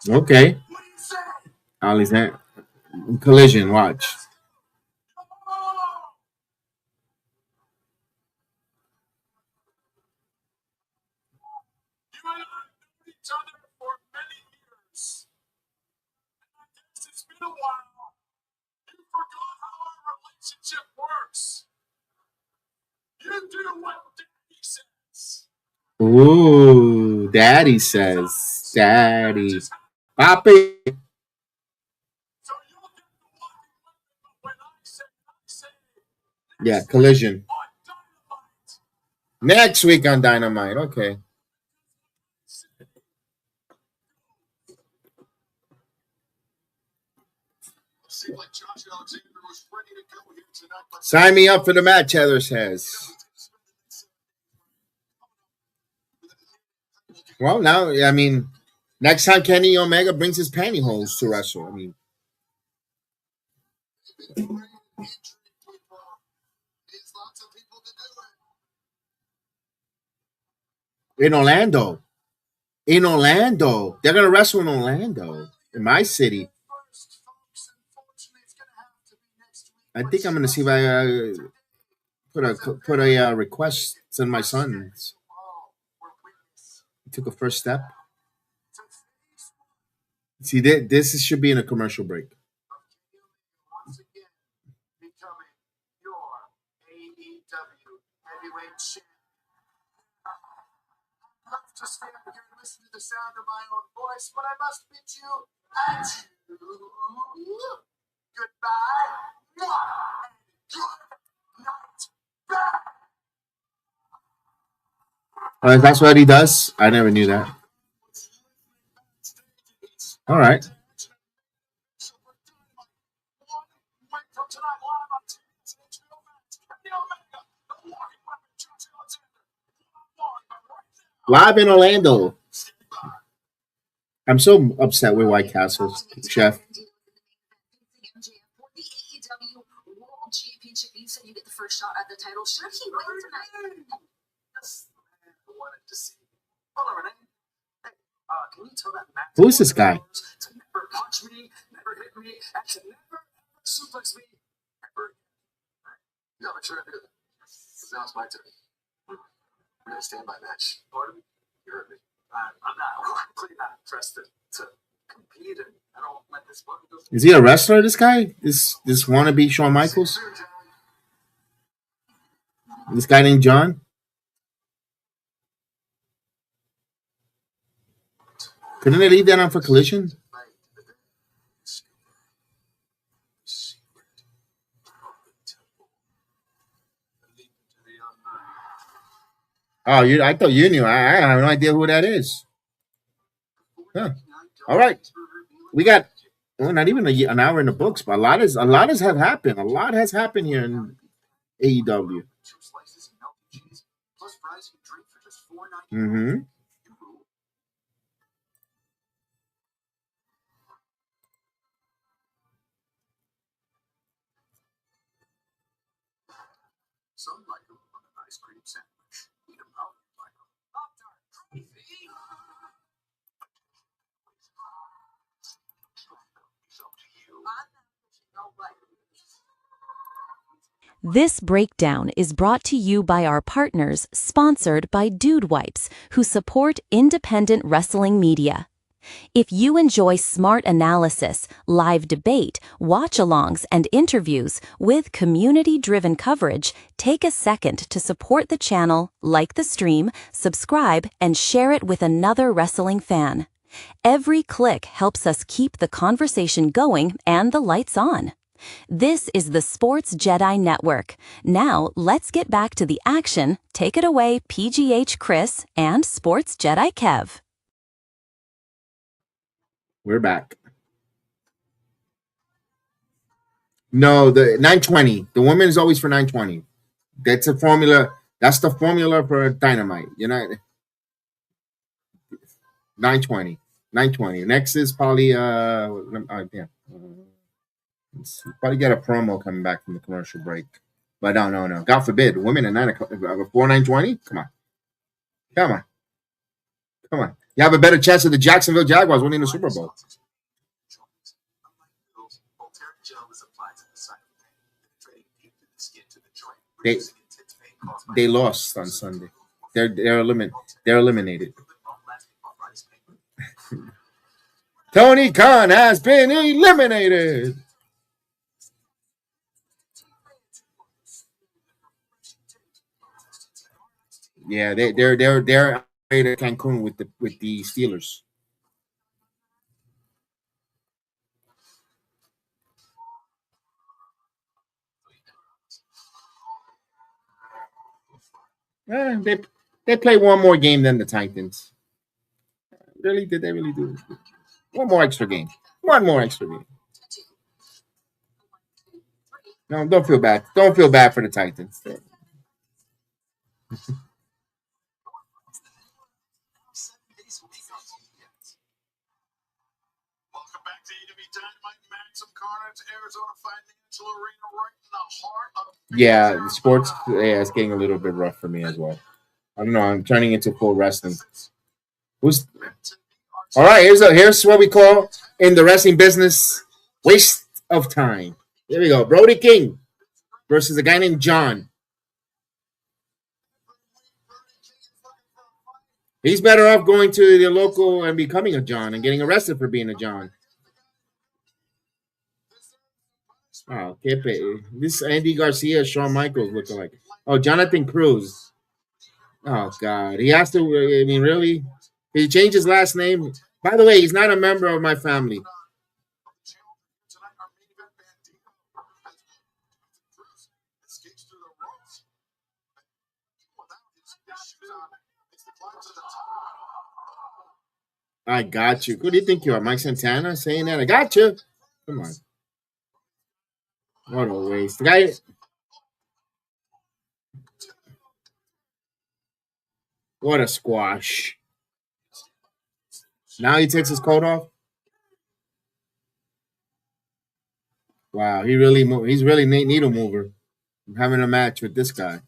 Okay. Alexander. Collision, watch. Ooh, Daddy says. Daddy. Papi. Yeah, Collision. Next week on Dynamite. Okay. Sign me up for the match, Heather says. Well, now, I mean, next time Kenny Omega brings his pantyhose to wrestle, I mean, in Orlando. In Orlando. They're going to wrestle in Orlando, in my city. I think I'm going to see if I put a request to my sons. He took a first step. See, this should be in a commercial break. That's what he does? I never knew that. All right. Live in Orlando. I'm so upset with White Castle, Chef. AEW World Championship. You said you get the first shot at the title. Should he win tonight? Who's this guy? Is he a wrestler? This guy? This wannabe Shawn Michaels? This guy named John? Couldn't they leave that on for Collision? Oh, I thought you knew. I have no idea who that is. Huh. All right, we got not even an hour in the books, but a lot has have happened. A lot has happened here in AEW. Mm-hmm. This breakdown is brought to you by our partners, sponsored by Dude Wipes, who support independent wrestling media. If you enjoy smart analysis, live debate, watch-alongs, and interviews with community-driven coverage, take a second to support the channel, like the stream, subscribe, and share it with another wrestling fan. Every click helps us keep the conversation going and the lights on. This is the Sports Jedi Network. Now, let's get back to the action. Take it away, PGH Chris and Sports Jedi Kev. We're back. No, the 920. The woman is always for 920. That's a formula. That's the formula for Dynamite. You know, 920. 920. Next is probably probably get a promo coming back from the commercial break. But no. God forbid, women at 9 o'clock before 920. Come on. You have a better chance of the Jacksonville Jaguars winning the Super Bowl. They lost on Sunday. They're eliminated. Tony Khan has been eliminated. Yeah, they're at Cancun with the Steelers. They play one more game than the Titans. Really? Did they really do it? One more extra game. No, don't feel bad. Don't feel bad for the Titans. Welcome back to AEW Dynamite, Maximum Carnage, Arizona Financial Arena, right in the heart of. Yeah, the sports. Yeah, it's getting a little bit rough for me as well. I don't know. I'm turning into full wrestling. All right? Here's what we call in the wrestling business waste of time. Here we go. Brody King versus a guy named John. He's better off going to the local and becoming a John and getting arrested for being a John. Oh, Kepe. This Andy Garcia, Shawn Michaels looking like. Oh, Jonathan Cruz. Oh, God. He has to, I mean, really? He changed his last name. By the way, he's not a member of my family. I got you. Who do you think you are? Mike Santana saying that? I got you. Come on. What a waste. The guy. What a squash. Now he takes his coat off. Wow, he's really needle mover. I'm having a match with this guy.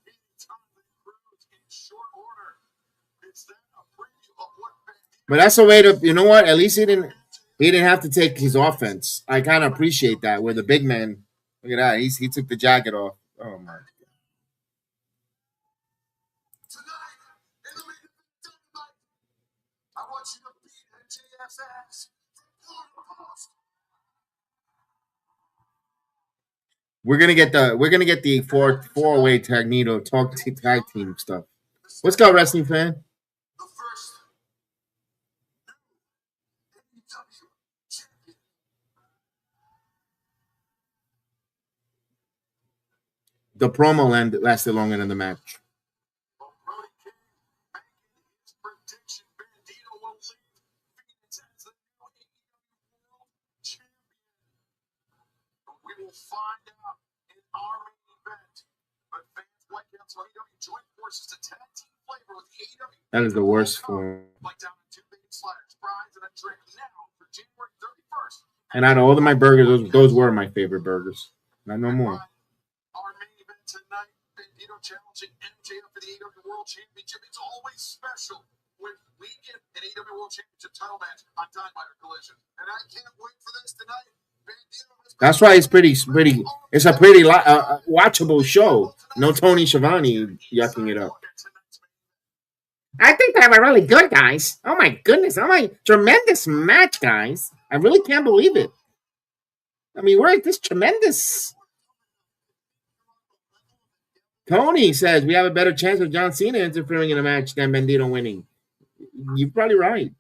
But that's a way to, you know what? At least he didn't have to take his offense. I kind of appreciate that. Where the big man, look at that, he took the jacket off. Oh my God. We're gonna get the four-way tag team stuff. What's up, wrestling fan? The promo lasted longer than the match. We will find out in our main event. But fans like AEW joint forces to tag team flavor with AEW. That is the worst form. Like down to 2 bacon sliders, fries, and a drink now for January 31st. And out of all of my burgers, those were my favorite burgers. Not no more. Our main event tonight, Bandido challenging MJF for the AEW World Championship. It's always special when we get an AEW World Championship title match on Dynamite or Collision. And I can't wait for this tonight. That's why it's pretty. It's a pretty watchable show. No Tony Schiavone yucking it up. I think they were really good, guys. Oh my goodness. Oh my tremendous match, guys. I really can't believe it. I mean, we're at this tremendous. Tony says we have a better chance of John Cena interfering in a match than Bandido winning. You're probably right.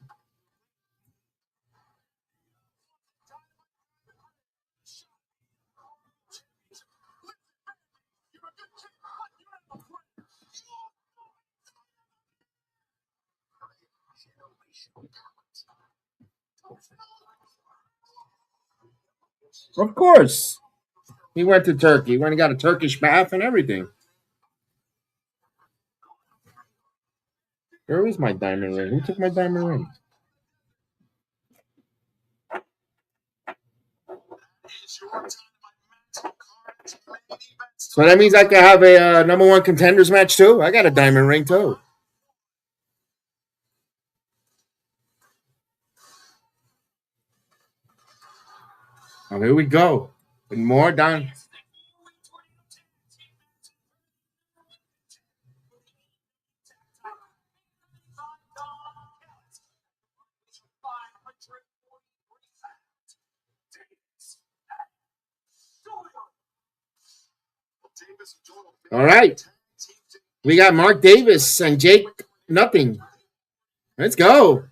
Of course. He went to Turkey. He went and got a Turkish bath and everything. Where is my diamond ring? Who took my diamond ring? So that means I can have a number one contenders match too. I got a diamond ring too. Oh, here we go. And more down. All right. We got Mark Davis and Jake Nothing. Let's go.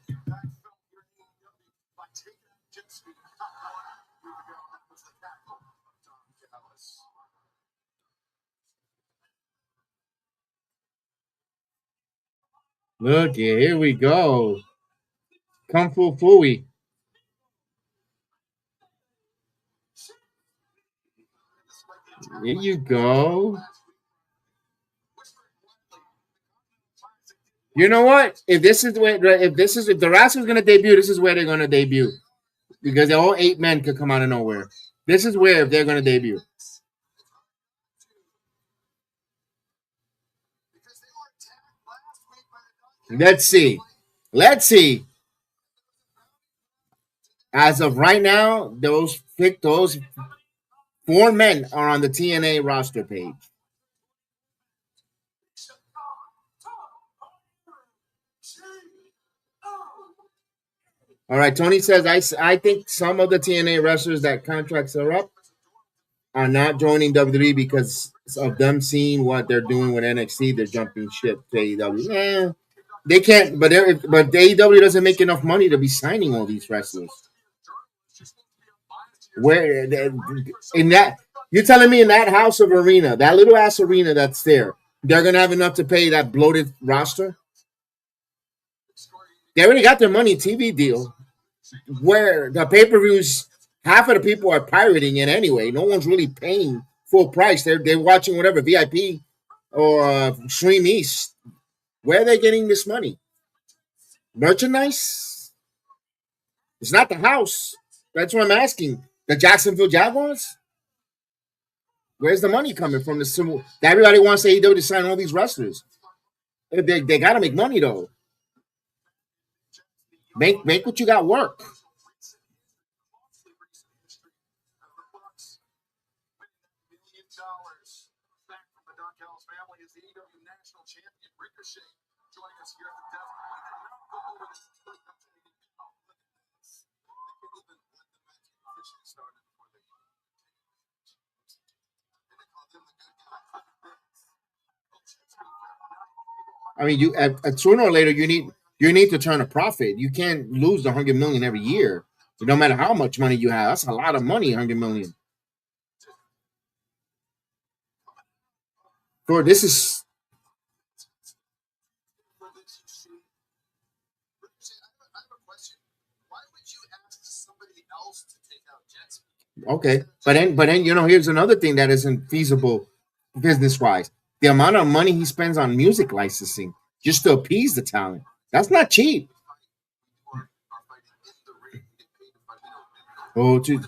Look, here we go. Kung Fu Fooey. Here you go. You know what? If the Rascals going to debut, this is where they're going to debut because the all 8 men could come out of nowhere. This is where they're going to debut. Let's see. As of right now, those 4 men are on the TNA roster page. All right, Tony says I think some of the TNA wrestlers that contracts are up are not joining WWE because of them seeing what they're doing with NXT. They're jumping ship to AEW. They can't, but AEW doesn't make enough money to be signing all these wrestlers. Where in that you're telling me in that house of arena, that little ass arena that's there, they're gonna have enough to pay that bloated roster? They already got their money TV deal. Where the pay-per-views, half of the people are pirating it anyway. No one's really paying full price. They're watching whatever VIP or Stream East. Where are they getting this money? Merchandise? It's not the house. That's what I'm asking. The Jacksonville Jaguars? Where's the money coming from? Everybody wants AEW to sign all these wrestlers. They got to make money though. Make what you got work. I mean, you at sooner or later you need to turn a profit. You can't lose the 100 million every year. No matter how much money you have, that's a lot of money. 100 million. For this is okay, but then here's another thing that isn't feasible business wise. The amount of money he spends on music licensing just to appease the talent. That's not cheap. Oh, to,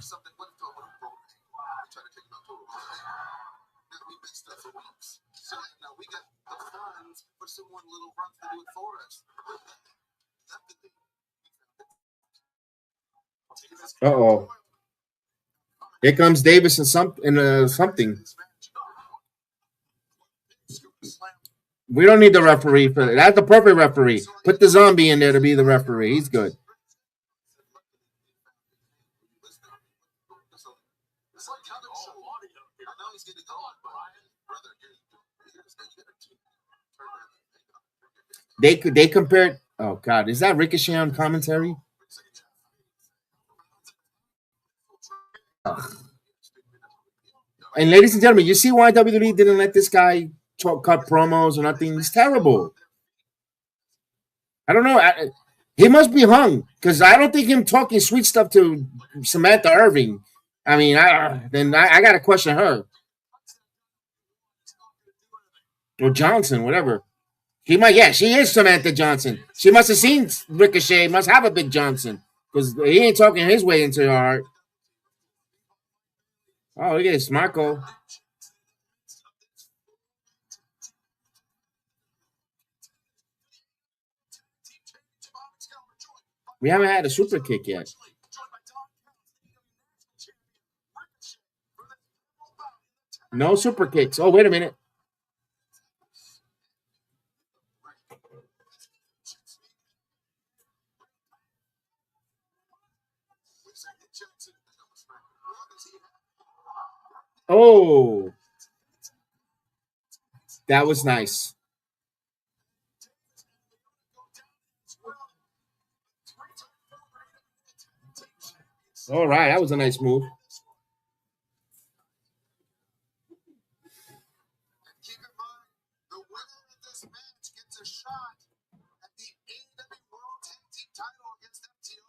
uh-oh. Here comes Davis and something. We don't need the referee for that. That's the perfect referee. Put the zombie in there to be the referee. He's good. They compared. Oh God, is that Ricochet on commentary? Ugh. And ladies and gentlemen, you see why WWE didn't let this guy cut promos or nothing? He's terrible. I don't know. He must be hung because I don't think him talking sweet stuff to Samantha Irving. I mean, I got to question her or Johnson, whatever. She might, yeah, she is Samantha Johnson. She must have seen Ricochet. Must have a big Johnson because he ain't talking his way into her heart. Oh, look at this, Marco. We haven't had a super kick yet. No super kicks. Oh, wait a minute. Oh, that was nice. All right, that was a nice move. Keep in mind, the winner of this match gets a shot at the AEW World Tag Team title against FTR.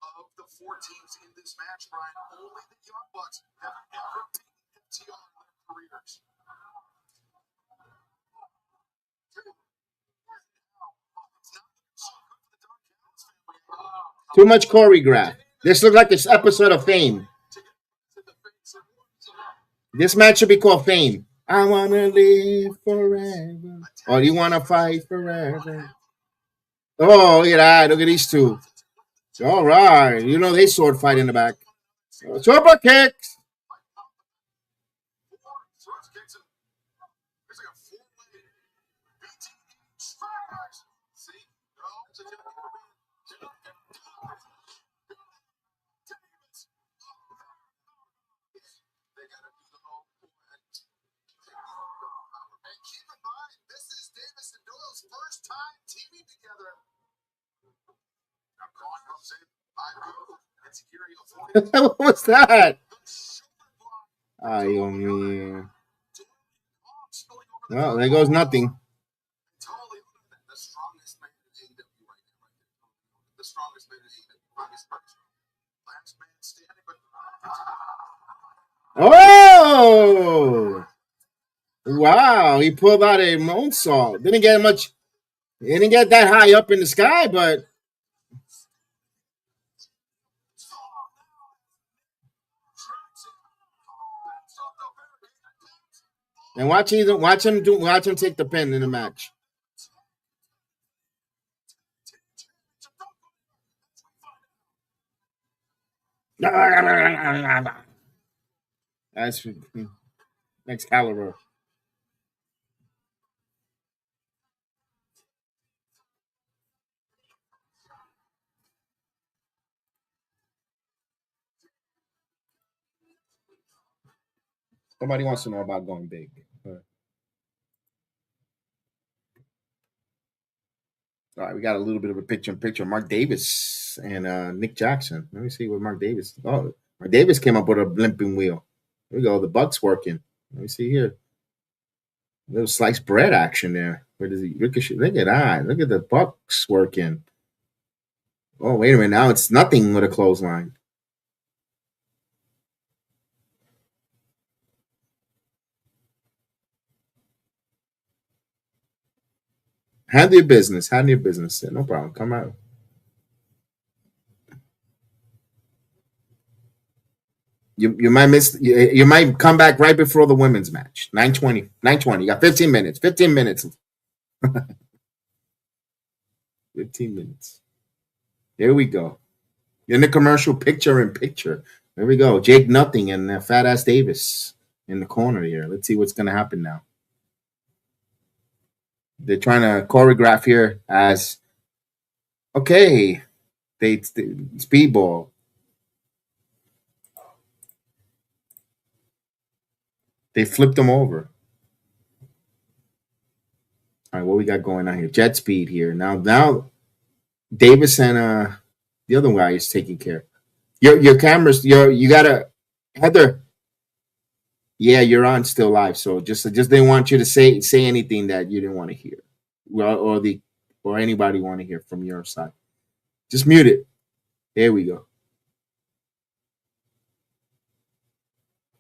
Of the 4 teams in this match, Brian, only the Young Bucks have ever beaten FTR in their careers. Too much choreograph. This looks like this episode of Fame. This match should be called Fame. I want to live forever. Or you want to fight forever. Oh, look at that. Look at these two. All right. You know they sword fight in the back. Super kicks. First time teaming together. What was that? Ay, Dios mío. Well, there goes nothing. The strongest man in AEW right now. The strongest man in AEW. Last man standing, but Oh! Wow, he pulled out a moonsault. Didn't get much. He didn't get that high up in the sky, but and watch him take the pin in the match. That's Excalibur. Somebody wants to know about going big. All right, we got a little bit of a picture-in-picture. Mark Davis and Nick Jackson. Let me see what Mark Davis. Oh, Mark Davis came up with a limping wheel. Here we go. The Bucks working. Let me see here. A little sliced bread action there. Where does he ricochet? Look at that. Look at the Bucks working. Oh, wait a minute. Now it's nothing with a clothesline. Handle your business. Handle your business. Yeah, no problem. Come out. You might miss. You might come back right before the women's match. 9:20. 9:20. You got 15 minutes. 15 minutes. 15 minutes. There we go. In the commercial, picture-in-picture. There we go. Jake Nothing and Fat Ass Davis in the corner here. Let's see what's going to happen now. They're trying to choreograph here as okay. They speedball. They flipped them over. All right, what we got going on here? Jet speed here. Now Davis and the other guy is taking care. Your cameras. You gotta Heather. Yeah, you're on still live. So just didn't want you to say anything that you didn't want to hear, well, or anybody want to hear from your side. Just mute it. There we go.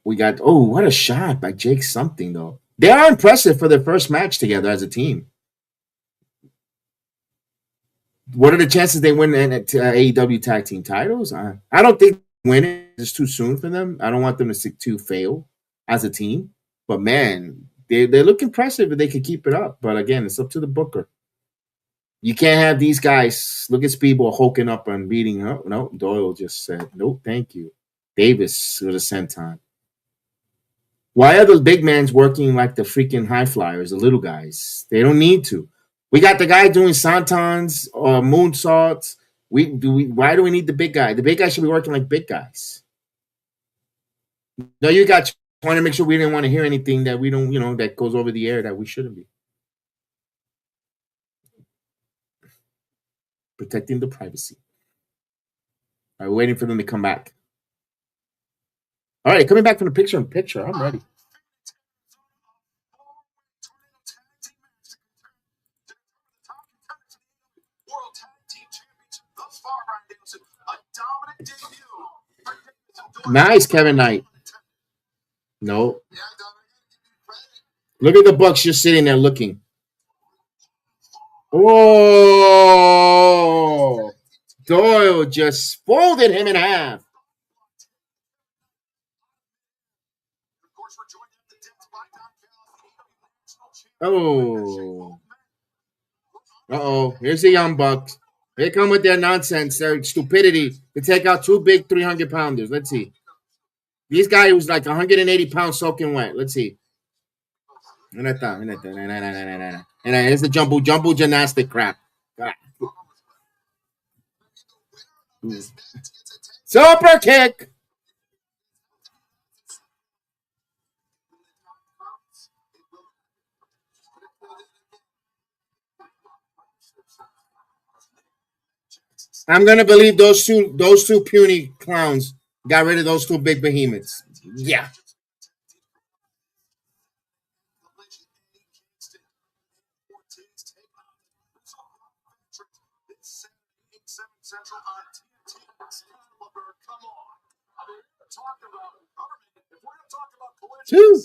We got what a shot by Jake something though. They are impressive for their first match together as a team. What are the chances they win AEW tag team titles? I don't think win it. It's too soon for them. I don't want them to fail as a team. But man, they look impressive if they could keep it up. But again, it's up to the booker. You can't have these guys look at Speedball hulking up and beating up. No, Doyle just said, nope, thank you. Davis with a senton. Why are those big mans working like the freaking high flyers, the little guys? They don't need to. We got the guy doing santons or moonsaults. Why do we need the big guy? The big guy should be working like big guys. No, you got trying to make sure we didn't want to hear anything that we don't, that goes over the air that we shouldn't be. Protecting the privacy. All right, we're waiting for them to come back. All right, coming back from the picture-in-picture. I'm ready. World Tag Team Championship thus far, Brian Danielson. A dominant debut. Nice, Kevin Knight. No. Look at the Bucks just sitting there looking. Oh, Doyle just folded him in half. Oh. Uh-oh. Here's the Young Bucks. They come with their nonsense, their stupidity to take out two big 300-pounders. Let's see. These guys was like 180 pounds soaking wet. Let's see. And here's the jumbo gymnastic crap. Super kick. I'm gonna believe those two puny clowns got rid of those two big behemoths. Yeah. Two.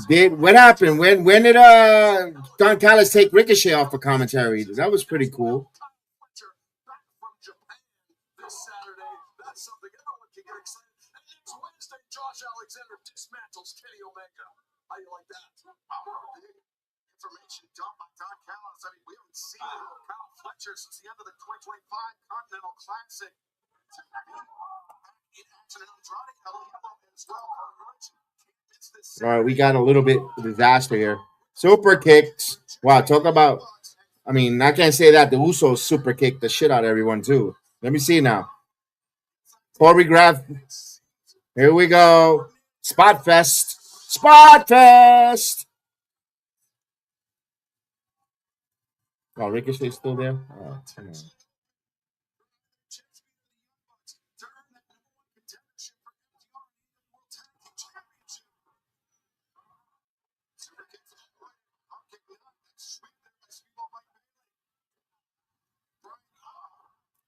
What happened? When did Don Callis take Ricochet off for commentary? That was pretty cool. Josh Alexander dismantles Kenny Omega. How do you like that? Information dumped by Don Callis. I mean, we haven't seen Kyle Fletcher since the end of the 2025 Continental Classic. All right, we got a little bit of disaster here. Super kicks. Wow, talk about. I mean, I can't say that. The Usos super kicked the shit out of everyone, too. Let me see now. Choreograph. Here we go. Spot Fest. Spot Fest. Oh, Ricochet's still there? Oh, come on.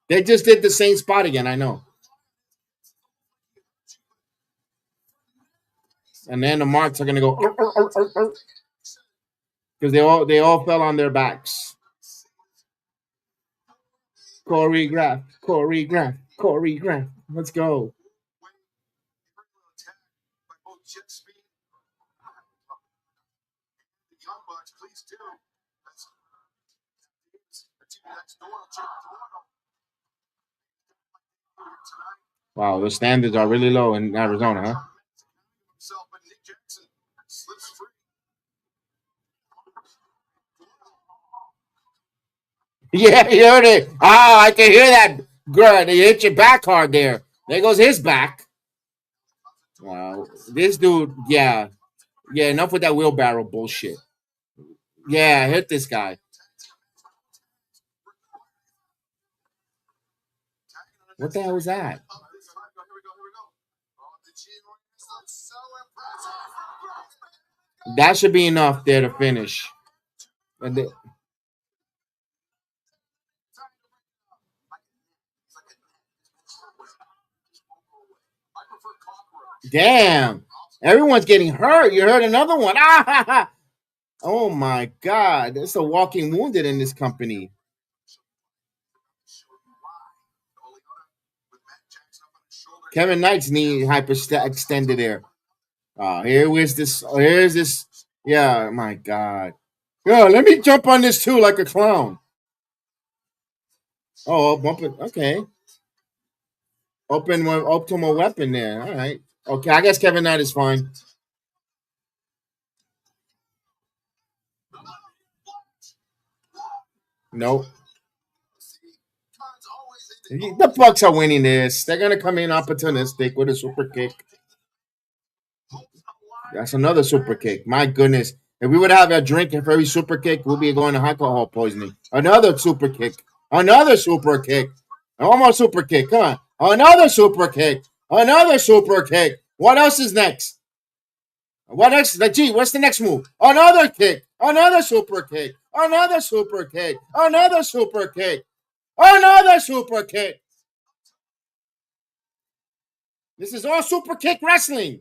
They just did the same spot again, I know. And then the marks are gonna go because they all fell on their backs. Choreograph. Let's go. Wow, the standards are really low in Arizona, huh? Yeah, you heard it. Oh, I can hear that. Good. You hit your back hard there. There goes his back. Wow. This dude, yeah. Yeah, enough with that wheelbarrow bullshit. Yeah, hit this guy. What the hell was that? That should be enough there to finish. And damn. Everyone's getting hurt. You heard another one. Ah, ha, ha. Oh my God. There's a walking wounded in this company. Kevin Knight's knee hyperextended there. Here's this. Yeah, my God. Yo, let me jump on this too like a clown. Oh, bump it. Okay. Open a weapon there. All right. Okay, I guess Kevin Knight is fine. Nope. The Bucks are winning this. They're gonna come in opportunistic with a super kick. That's another super kick. My goodness. If we would have a drink for every super kick, we'll be going to alcohol poisoning. Another super kick. Another super kick. One more super kick. Come on. Another super kick. Another super kick. What else is next? What next? Gee, what's the next move? Another kick. Another super kick. Another super kick. Another super kick. Another super kick. This is all super kick wrestling.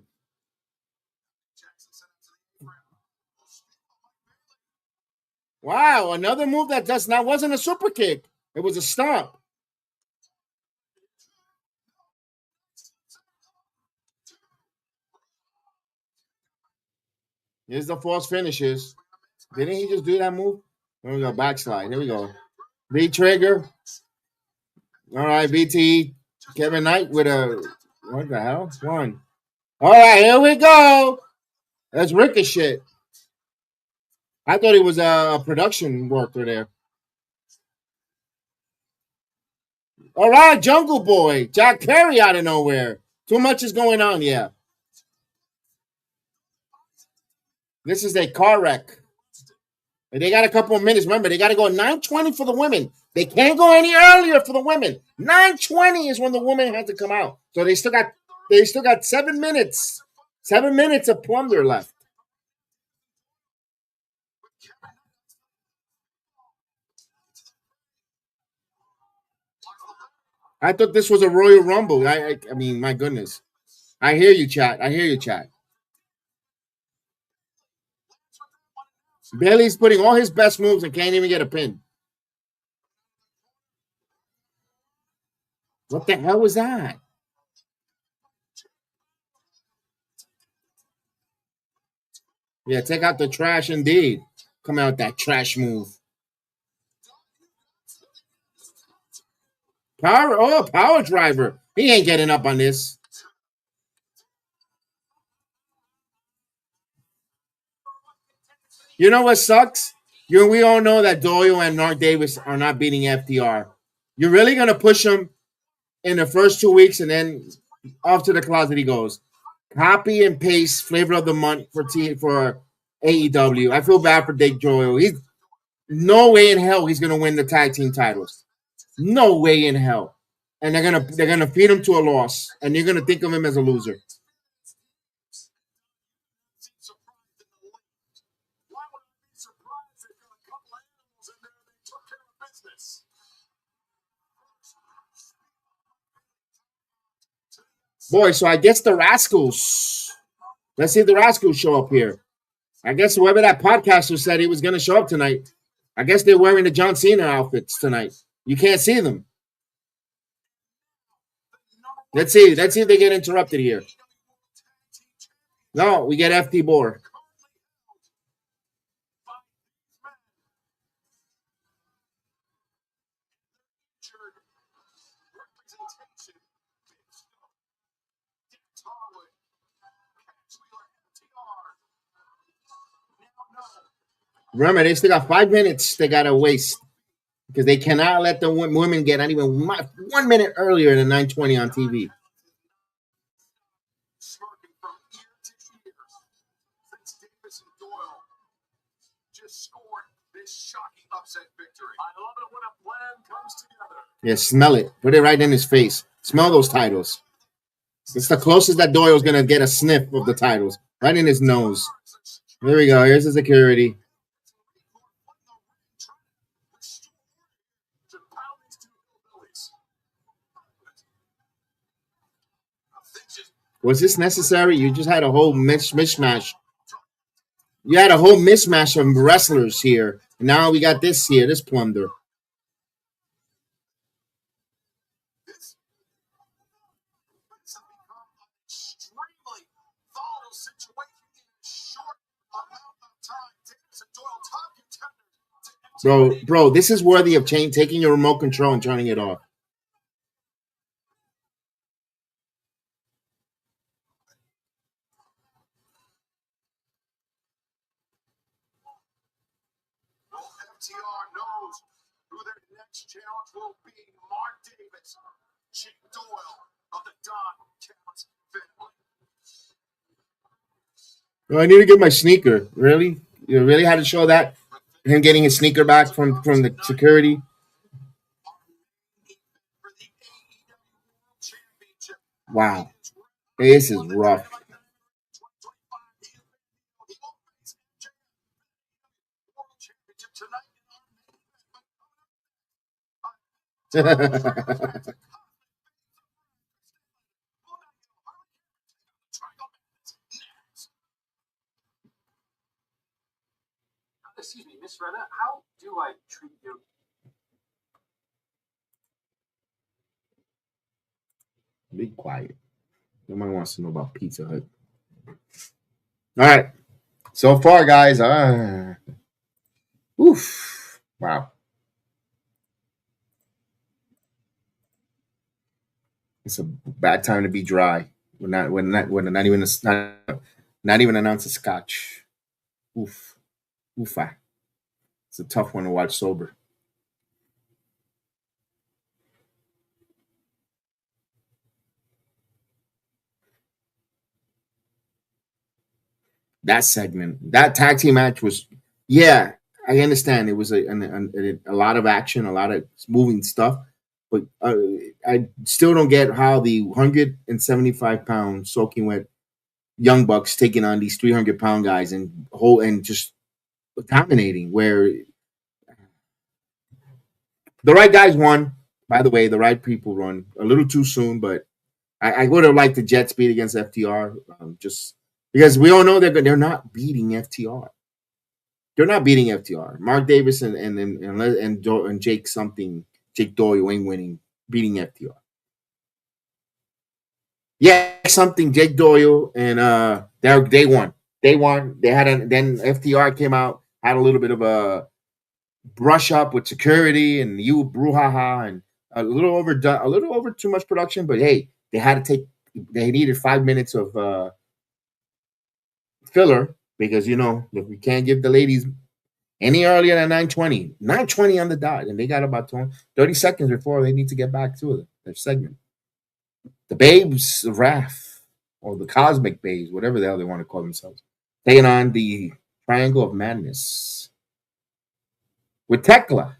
Wow, another move that wasn't a super kick. It was a stomp. Here's the false finishes. Didn't he just do that move? There we go, backslide. Here we go. B trigger. All right, BT. Kevin Knight with a what the hell? One. All right, here we go. That's Ricochet. I thought he was a production worker there. All right, Jungle Boy. Jack Perry out of nowhere. Too much is going on, yeah. This is a car wreck. They got a couple of minutes. Remember, they got to go 9:20 for the women. They can't go any earlier for the women. 9:20 is when the women have to come out. So they still got 7 minutes. 7 minutes of plunder left. I thought this was a Royal Rumble. I mean, my goodness. I hear you, chat. Bailey's putting all his best moves and can't even get a pin. What the hell was that? Yeah, take out the trash indeed. Come out with that trash move. Power driver. He ain't getting up on this. You know what sucks? We all know that Doyle and Mark Davis are not beating FTR. You're really gonna push them in the first 2 weeks and then off to the closet he goes. Copy and paste flavor of the month for AEW. I feel bad for Dick Doyle. He's no way in hell he's gonna win the tag team titles. No way in hell. And they're gonna feed him to a loss, and you're gonna think of him as a loser. Boy, so I guess the Rascals. Let's see if the Rascals show up here. I guess whoever that podcaster said he was going to show up tonight, I guess they're wearing the John Cena outfits tonight. You can't see them. Let's see. Let's see if they get interrupted here. No, we get FT Boar. Remember, they still got 5 minutes they got to waste. because they cannot let the women get not even 1 minute earlier than 9:20 on TV. Smirking from ear to ear since Davis and Doyle just scored this shocking upset victory. I love it when a plan comes together. Yeah, smell it. Put it right in his face. Smell those titles. It's the closest that Doyle's going to get a sniff of the titles. Right in his nose. There we go. Here's the security. Was this necessary? You just had a whole mishmash. You had a whole mismatch of wrestlers here. And now we got this here, this plunder. Bro, this is worthy of taking your remote control and turning it off. FTR knows who their next challenge will be. Mark Davis, Jake Doyle of the Don Callis family. Oh, I need to get my sneaker. Really? You really had to show that? Him getting his sneaker back from the security? Wow. This is rough. Excuse me, Miss Renna, how do I treat you? Be quiet. Nobody wants to know about Pizza Hut. All right. So far, guys, oof. Wow. It's a bad time to be dry. When not even announce a scotch. Oof. Oofa. It's a tough one to watch sober. That segment, that tag team match was, yeah, I understand it was a lot of action, a lot of moving stuff, but I still don't get how the 175-pound soaking wet young bucks taking on these 300-pound guys and just dominating. Where the right guys won, by the way, the right people won a little too soon, but I would have liked the jet speed against FTR, just because we all know they're not beating FTR. They're not beating FTR. Mark Davis and Jake Doyle ain't winning, beating FTR. Yeah, something Jake Doyle and they won. They won. Then FTR came out, had a little bit of a brush up with security and you brouhaha and a little over too much production. But hey, they needed 5 minutes of filler because we can't give the ladies any earlier than 9:20. 9:20 on the dot, and they got about 30 seconds before they need to get back to their segment. The Babes of Wrath, or the Cosmic Babes, whatever the hell they want to call themselves, taking on the Triangle of Madness with Tekla,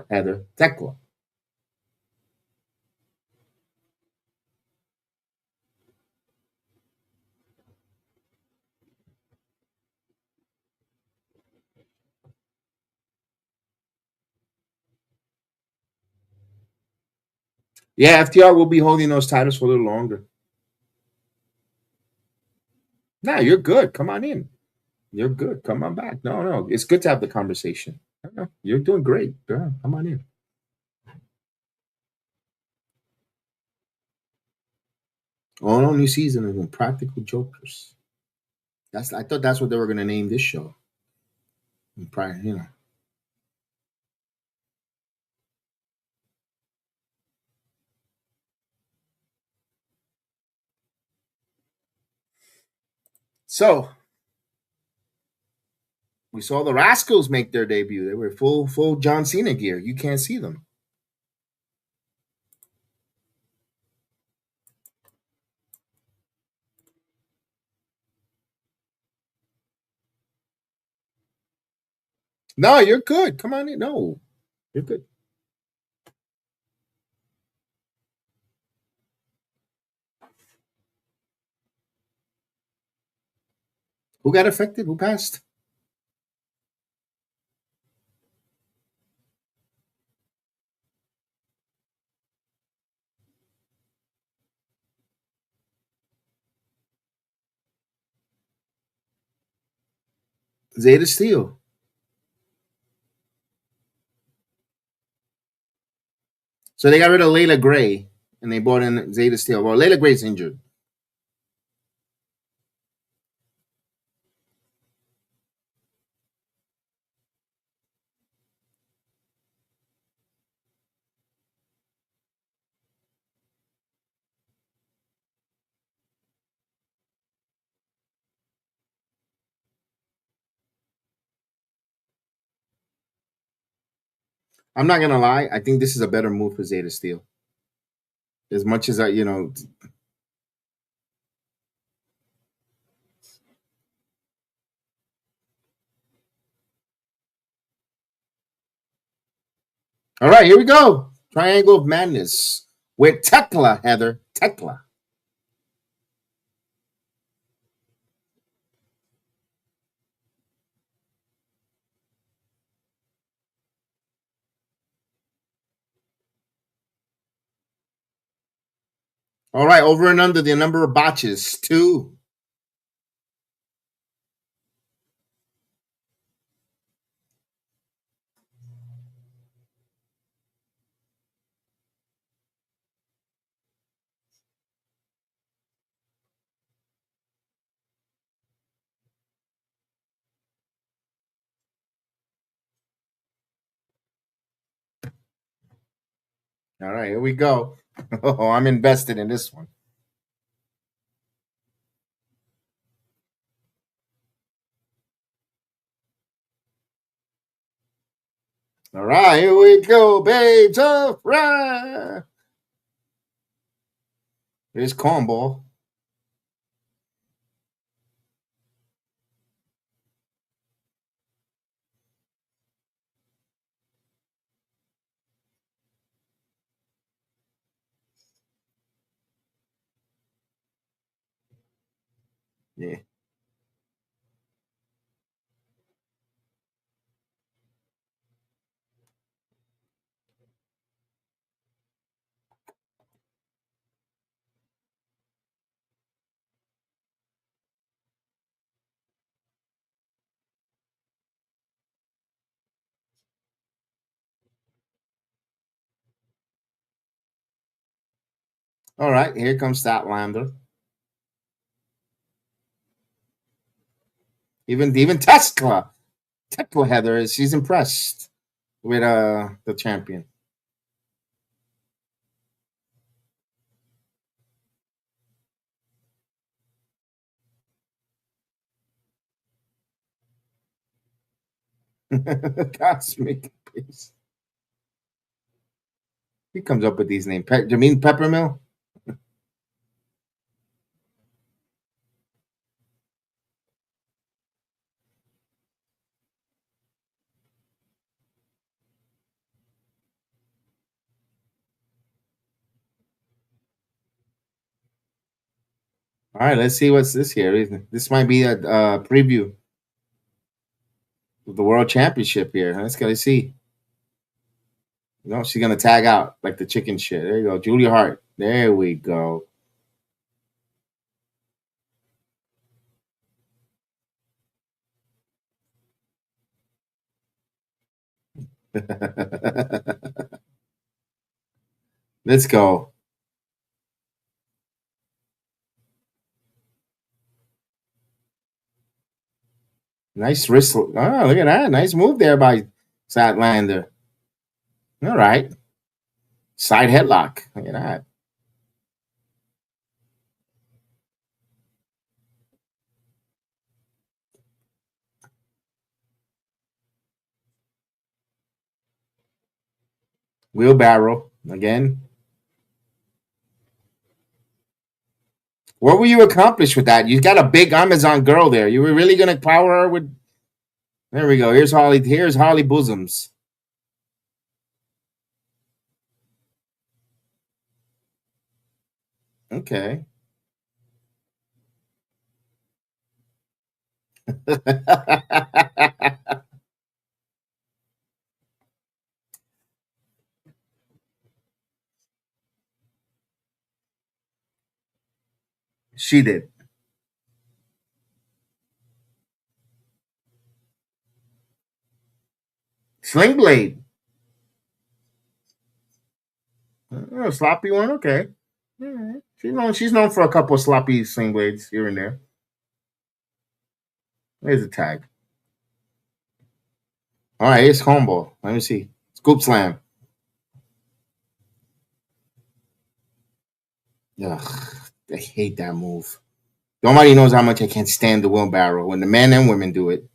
Heather, Tekla. Yeah, FTR will be holding those titles for a little longer. No, you're good. Come on in. You're good. Come on back. No. It's good to have the conversation. No, you're doing great. Yeah, come on in. All on new season of Impractical Jokers. I thought that's what they were gonna name this show. So We saw the Rascals make their debut. They were full John Cena gear. You can't see them. No, you're good. Come on in. No, you're good. Who got affected? Who passed? Zeta Steel. So they got rid of Layla Gray and they brought in Zeta Steel. Well, Layla Gray's injured. I'm not gonna lie. I think this is a better move for Zeta Steel. As much as I. All right, here we go. Triangle of Madness with Tekla, Heather. Tekla. All right, over and under the number of botches. 2. All right, here we go. Oh, I'm invested in this one. All right, here we go, babes. All right. Here's Cornball. Yeah. All right, here comes Statlander. Even Tekla Heather, she's impressed with the champion. Cosmic Peace. He comes up with these names. You mean Peppermill? All right, let's see what's this here. This might be a preview of the World Championship here. Let's see. No, she's gonna tag out like the chicken shit. There you go, Julia Hart. There we go. Let's go. Nice wrist. Oh, look at that. Nice move there by Statlander. All right. Side headlock. Look at that. Wheelbarrow again. What will you accomplish with that? You got a big Amazon girl there. You were really gonna power her with? There we go. Here's Holly. Here's Holly Bosoms. Okay. She did. Sling Blade. Oh, sloppy one. Okay. All right. She's known for a couple of sloppy sling blades here and there. There's a tag. All right, it's combo. Let me see. Scoop slam. Ugh, I hate that move. Nobody knows how much I can't stand the wheelbarrow when the men and women do it.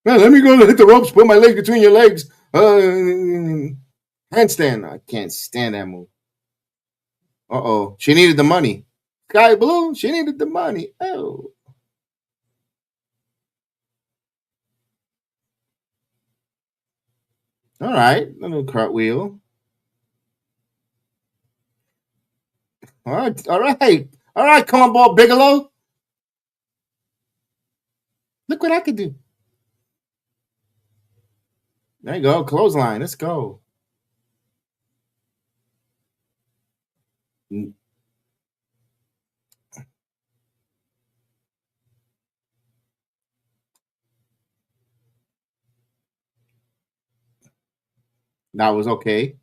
Man, let me go hit the ropes. Put my legs between your legs. Handstand. I can't stand that move. Uh-oh. She needed the money. Sky Blue. She needed the money. Oh. All right. A little cartwheel. All right. All right. All right, Cornball Bigelow. Look what I could do. There you go. Clothesline. Let's go. That was okay.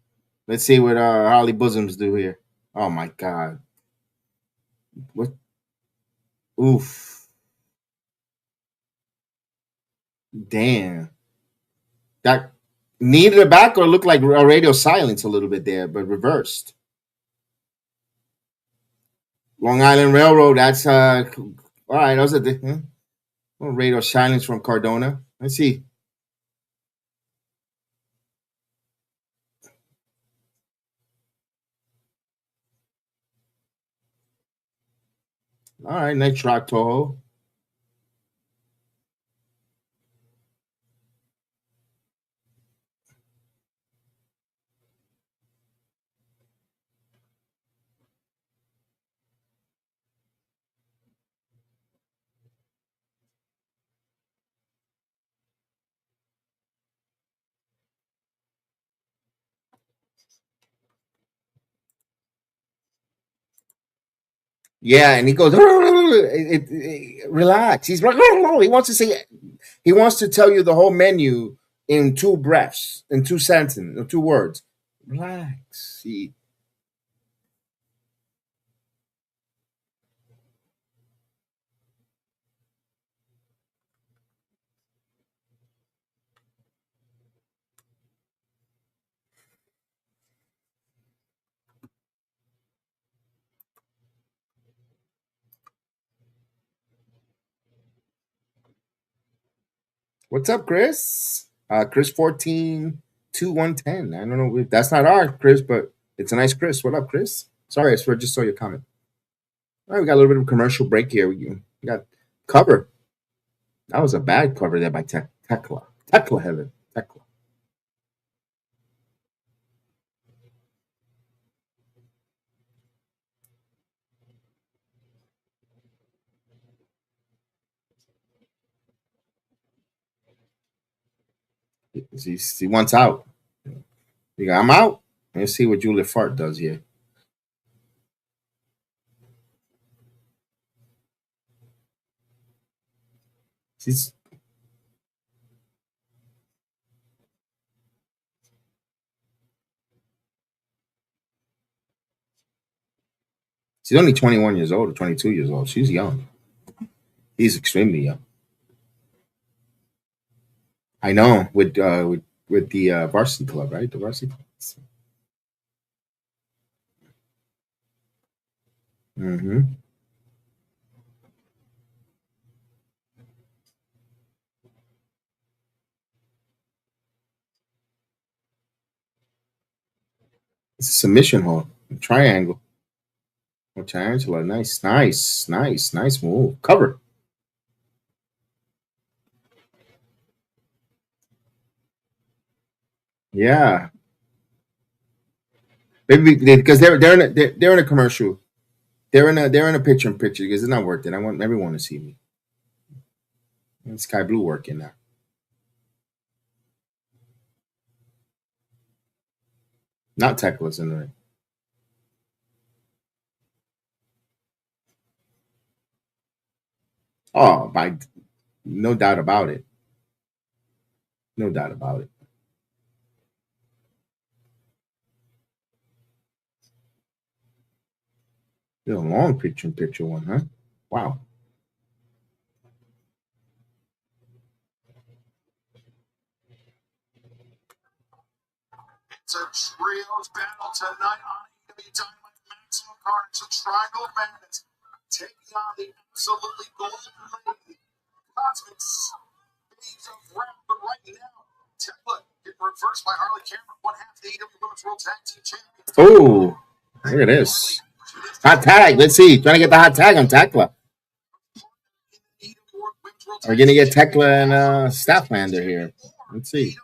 Let's see what Holly Bosoms do here. Oh my God. What? Oof. Damn. That needed a back or looked like a radio silence a little bit there, but reversed. Long Island Railroad. That's all right. That was a radio silence from Cardona. Let's see. All right, nice rock Toho. Yeah, and he goes, relax. He wants to say, he wants to tell you the whole menu in two breaths, in two sentences, in two words. Relax. What's up, Chris? Chris 14 2110. I don't know if that's not our Chris, but it's a nice Chris. What up, Chris? Sorry, I swear, just saw your comment. All right, we got a little bit of a commercial break here. We got cover. That was a bad cover there by Tekla. Tekla Heaven. Tekla. He wants out. You got, I'm out. Let's see what Julia Fart does here. She's she's only 21 years old or 22 years old. She's young. He's extremely young. I know with the varsity club, right? The varsity club. Mm-hmm. It's a submission hold. A triangle. Oh, tarantula. Nice move. Cover. Yeah. Maybe because they're in a commercial. They're in a picture in picture because it's not worth it. I want everyone to see me. And Sky Blue working now. Not Teklas in the ring. Oh, by no doubt about it. No doubt about it. It's a long picture in picture one, huh? Wow. It's a trios battle tonight on AEW Dynamite. Maximum Carnage, the Triangle of Madness, taking on the absolutely golden lady, Cosmic Waves of Round. But right now, Tekla getting reversed by Harley Cameron, one half the AEW Women's World Tag Team Champions. Oh, look at this. Hot tag. Let's see. Trying to get the hot tag on Tekla. We're going to get Tekla and Statlander here. Let's see.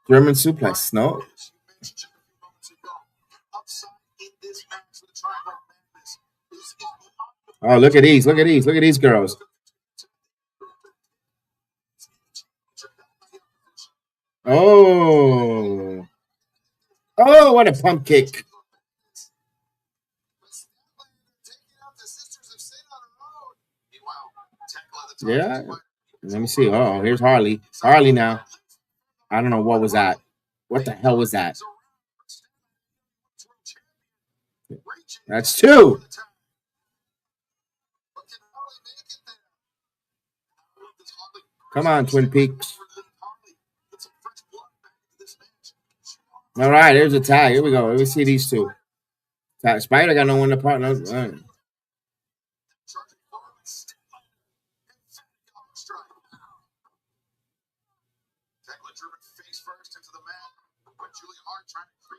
German suplex. No. Oh, look at these. Look at these. Look at these girls. Oh. Oh, what a pump kick. Yeah. Let me see. Oh, here's Harley. Harley now. I don't know what was that. What the hell was that? That's two. Come on, Twin Peaks. All right, here's a tag. Here we go. Let me see these two. Spider got no one to partner. All right.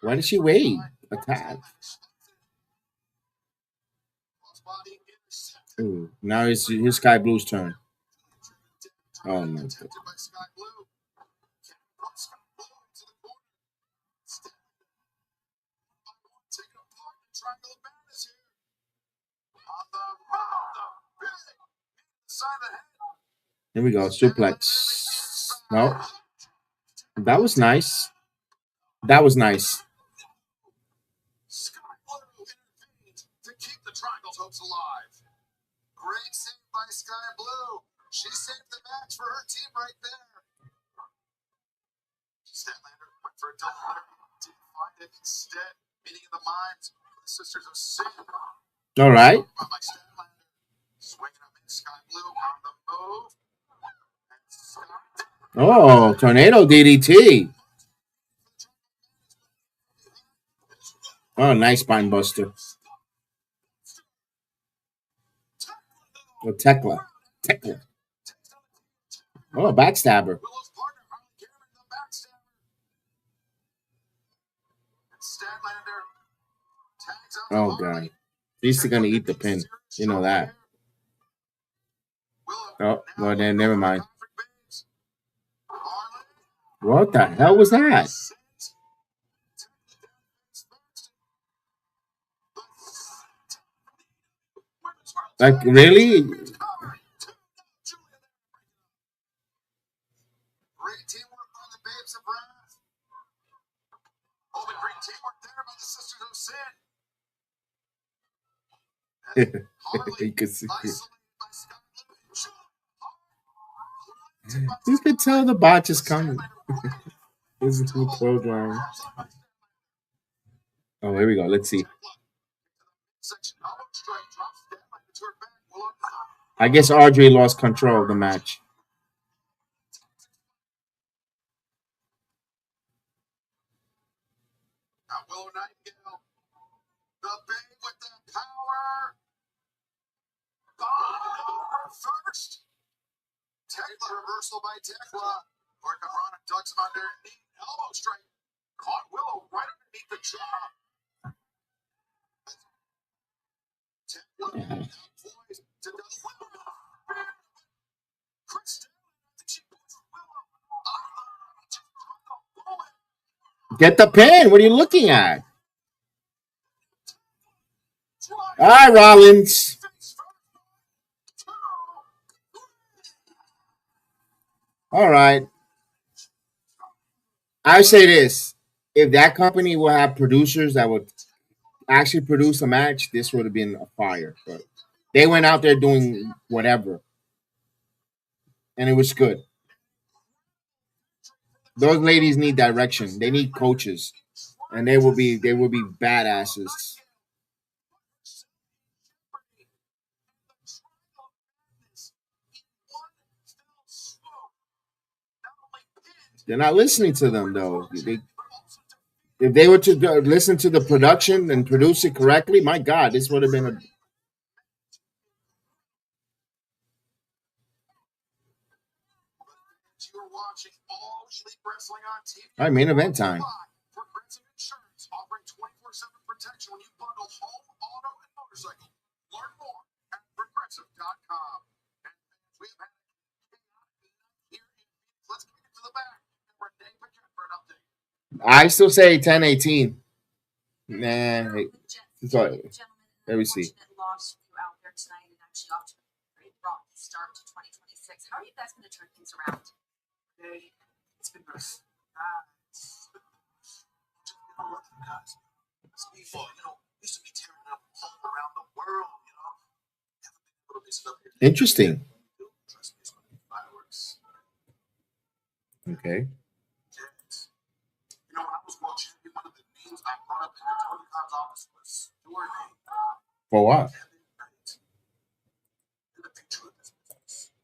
Why did she wait? Attack. Ooh, now it's his Sky Blue's turn. Oh my God. Here we go. Suplex. No. That was nice. That was nice. To keep the Triangle's hopes alive. Great save by Sky Blue. She saved the match for her team right there. Statlander went for a double leg. Didn't find it. Instead, meeting in the minds of the Sisters of Sin. All right. By Statlander. Swinging up in Sky Blue on the move. Oh, tornado DDT. Oh, nice spine buster. Oh, Tekla. Oh, backstabber. Oh, God. He's going to eat the pin. You know that. Oh, well, then never mind. What the hell was that? Like, really? Great teamwork on the Babes of Wrath. Oh, but great teamwork there by the Sisters of Sin. You could see it. You could tell the botch is coming. This is too clothesline. Oh, here we go. Let's see. I guess Audrey lost control of the match. Willow Nightingale, the Babe with the power. First. Tekla reversal by Tekla. Orca Rana ducks him underneath. Elbow strike. Get the pin. What are you looking at? All right, Rollins. All right. I say this: if that company will have producers that would actually produce a match, this would have been a fire. But they went out there doing whatever, and it was good. Those ladies need direction. They need coaches, and they will be badasses. They're not listening to them though. If they were to listen to the production and produce it correctly, my God, this would have been a. You're watching All Elite Wrestling on TV. All right, main event time. Progressive Insurance offering 24/7 protection when you bundle home, auto, and motorcycle. Learn more at progressive.com. And we have had here in Phoenix. Let's kick it to the back. And Renee Paquette for an update. I still say 10-18. Nah, sorry. Let me see. Loss for you out there tonight and actually off to a very rocky start to 2026. How are you guys going to turn things around? Hey, it's been rough. Just lucky, guys. These people, used to be tearing up all around the world, Haven't been able to mix it up here. Interesting. Trust me, it's going to be fireworks. Okay. When I was world champion, one of the names I brought up in the Tony Khan's office was your name. For what? Kevin Knight. You're the future of this business.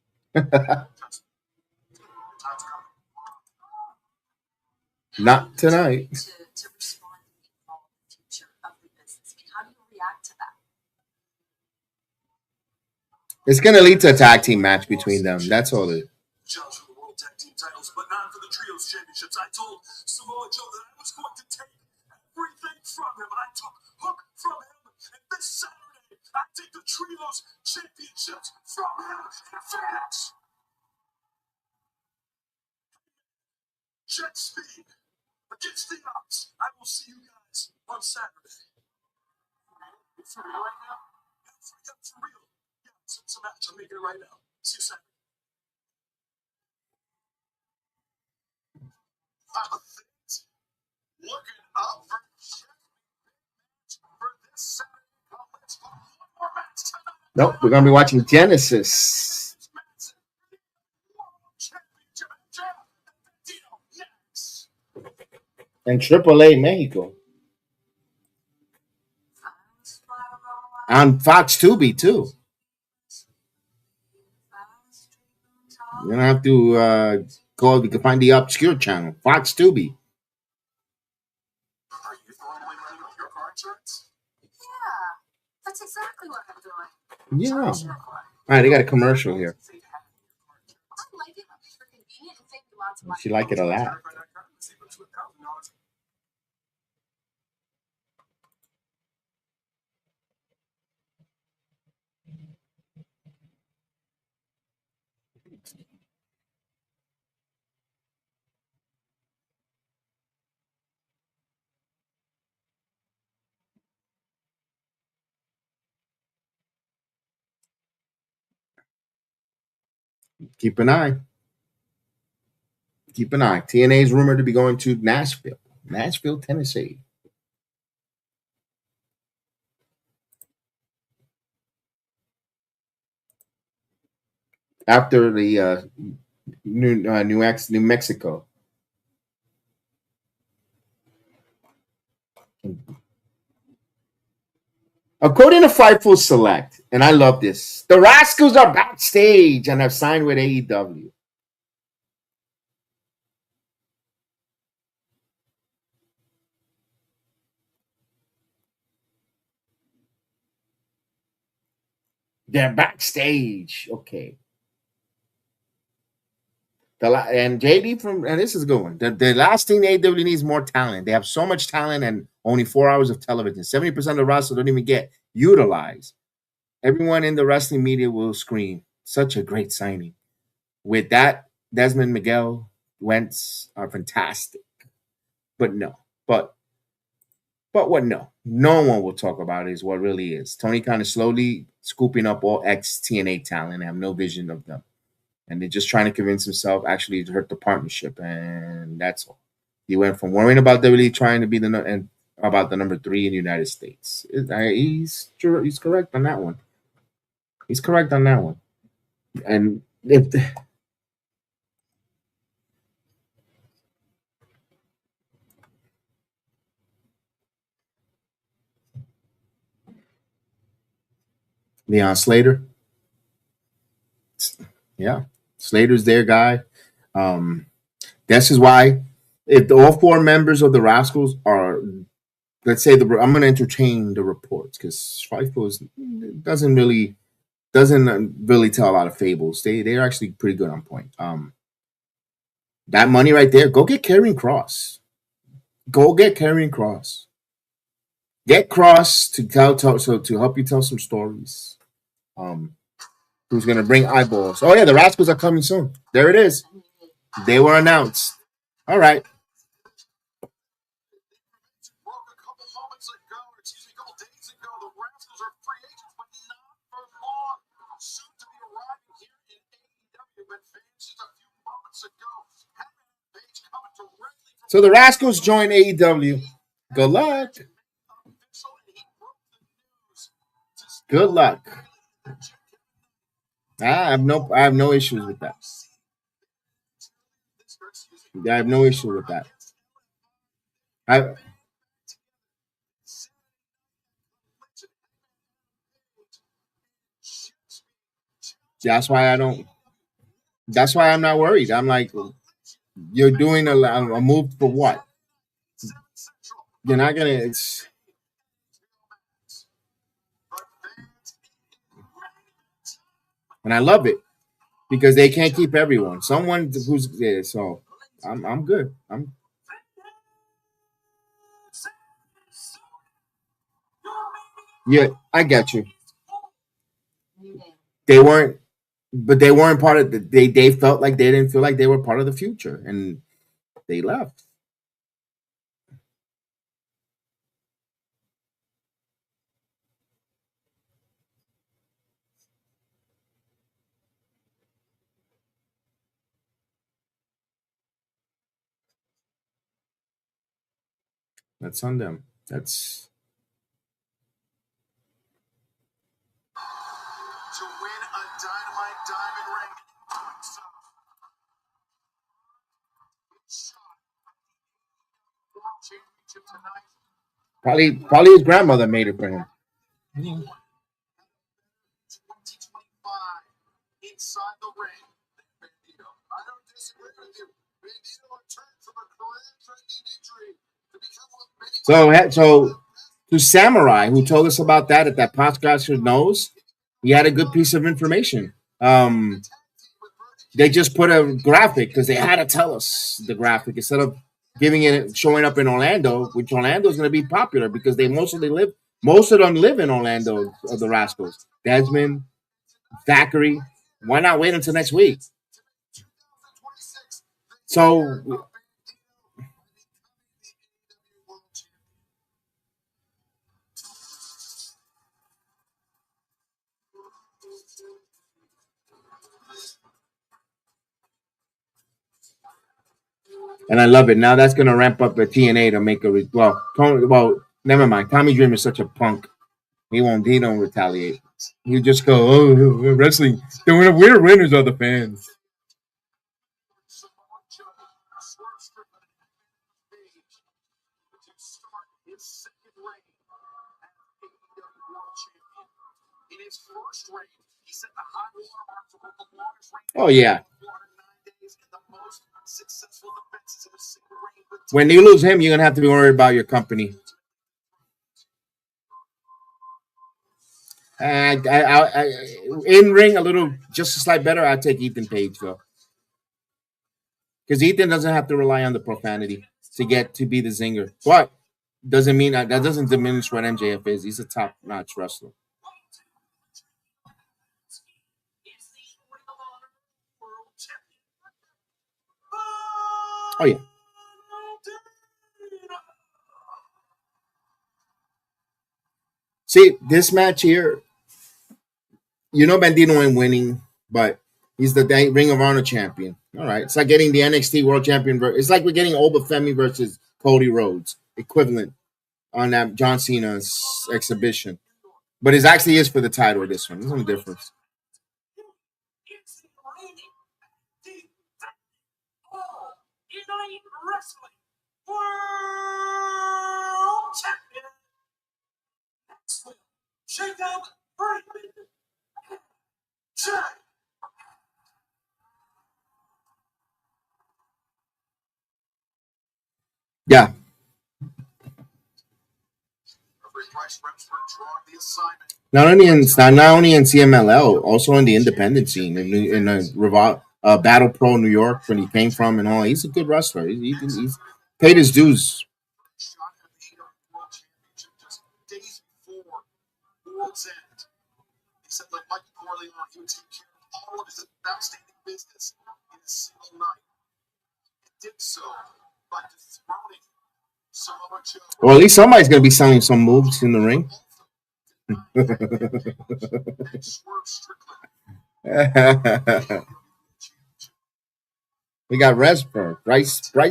Trust me. The time's coming. Not tonight. To respond and be involved in the future of the business. I mean, how do you react to that? It's gonna lead to a tag team match between them. That's all it. Challenge for the World Tag Team titles, but not for the Trios Championships. I told Samoa Joe that I was going to take everything from him, and I took Hook from him. And this Saturday, I take the Trios Championships from him in Phoenix. Jet speed against the odds. I will see you guys on Saturday. For real right now? Yeah, for real. Yeah, it's a match. I'm making it right now. See you Saturday. Things looking up for this Saturday. Let's go one more match tonight. Nope, we're gonna be watching Genesis and AAA Mexico on Fox Tubi too. You're gonna have to go. You can find the obscure channel, Fox Tubi. Are you throwing away money with your car insurance? Yeah, that's exactly what I'm doing. Yeah. All right, they got a commercial here. I like it. It's for convenient and save you lots of money. She like it a lot. Keep an eye. Keep an eye. TNA is rumored to be going to Nashville, Tennessee. After the New Mexico. According to Fightful Select, and I love this, the Rascals are backstage and have signed with AEW. They're backstage. Okay. And JD and this is a good one. The last thing the AEW needs more talent. They have so much talent and only 4 hours of television. 70% of the roster don't even get utilized. Everyone in the wrestling media will scream, such a great signing. With that, Desmond Miguel, Wentz are fantastic. But no. But what no one will talk about is what really is. Tony Khan is slowly scooping up all ex TNA talent and have no vision of them. And they're just trying to convince himself actually to hurt the partnership. And that's all. He went from worrying about WWE trying to be and about the number 3 in the United States. He's correct on that one. He's correct on that one. And if Leon Slater, yeah, Slater's their guy. This is why if all 4 members of the Rascals are, let's say I'm going to entertain the reports because Fightful doesn't really tell a lot of fables. They're actually pretty good on point. That money right there, go get Karrion Kross. Go get Karrion Kross. Get Kross to help you tell some stories. Who's gonna bring eyeballs? Oh yeah, the Rascals are coming soon. There it is. They were announced. All right. Broke a couple moments ago, or excuse me, a couple days ago. The Rascals are free agents, but not for long. Soon to be arriving here in AEW, but fans just a few moments ago. Page coming directly from So the Rascals join AEW. Good luck. official, and he broke the news. Good luck. I have no issues with that. I have no issue with that. That's why I don't. That's why I'm not worried. I'm like, you're doing a move for what? You're not gonna. It's, and I love it because they can't keep everyone. Someone who's there. So I'm good. Yeah, I get you. They weren't, but they weren't part of the. They felt like they didn't feel like they were part of the future, and they left. That's on them. That's to win a Dynamite Diamond ring. So, shot World Championship tonight. probably his grandmother made it for him. 2025 inside the ring. Bandido. I don't disagree with you. Bandido returned from a career-threatening injury to become what many So to Samurai, who told us about that at that podcast knows, he had a good piece of information. They just put a graphic because they had to tell us the graphic instead of giving it showing up in Orlando, which Orlando is going to be popular because most of them live in Orlando of the Rascals. Desmond, Zachary. Why not wait until next week? So, and I love it. Now that's going to ramp up the TNA to make never mind. Tommy Dreamer is such a punk. He don't retaliate. He just go, oh, wrestling. We're winners are the fans. Oh yeah. When you lose him, you're gonna have to be worried about your company. In ring a little, just a slight better. I'd take Ethan Page though, because Ethan doesn't have to rely on the profanity to be the zinger. But doesn't mean that doesn't diminish what MJF is. He's a top notch wrestler. Oh yeah. See, this match here, Bandido ain't winning, but he's the Ring of Honor champion. All right. It's like getting the NXT World Champion. It's like we're getting Obafemi versus Cody Rhodes, equivalent on that John Cena's exhibition. But it actually is for the title of this one. There's no difference. It's reigning All Elite Wrestling World Champion. Maxwell, Jacob Bergman. Yeah. Not only in CMLL, also in the independent scene in Battle Pro New York when he came from and all. He's a good wrestler. He's paid his dues. Shot at the AEW World Championship just days before World's End. He said, like Michael Corleone, he would take care of all of his outstanding business in a single night. He did so by dethroning Samoa Joe. Well, at least somebody's going to be selling some moves in the ring. We got Resberg, Bryce. One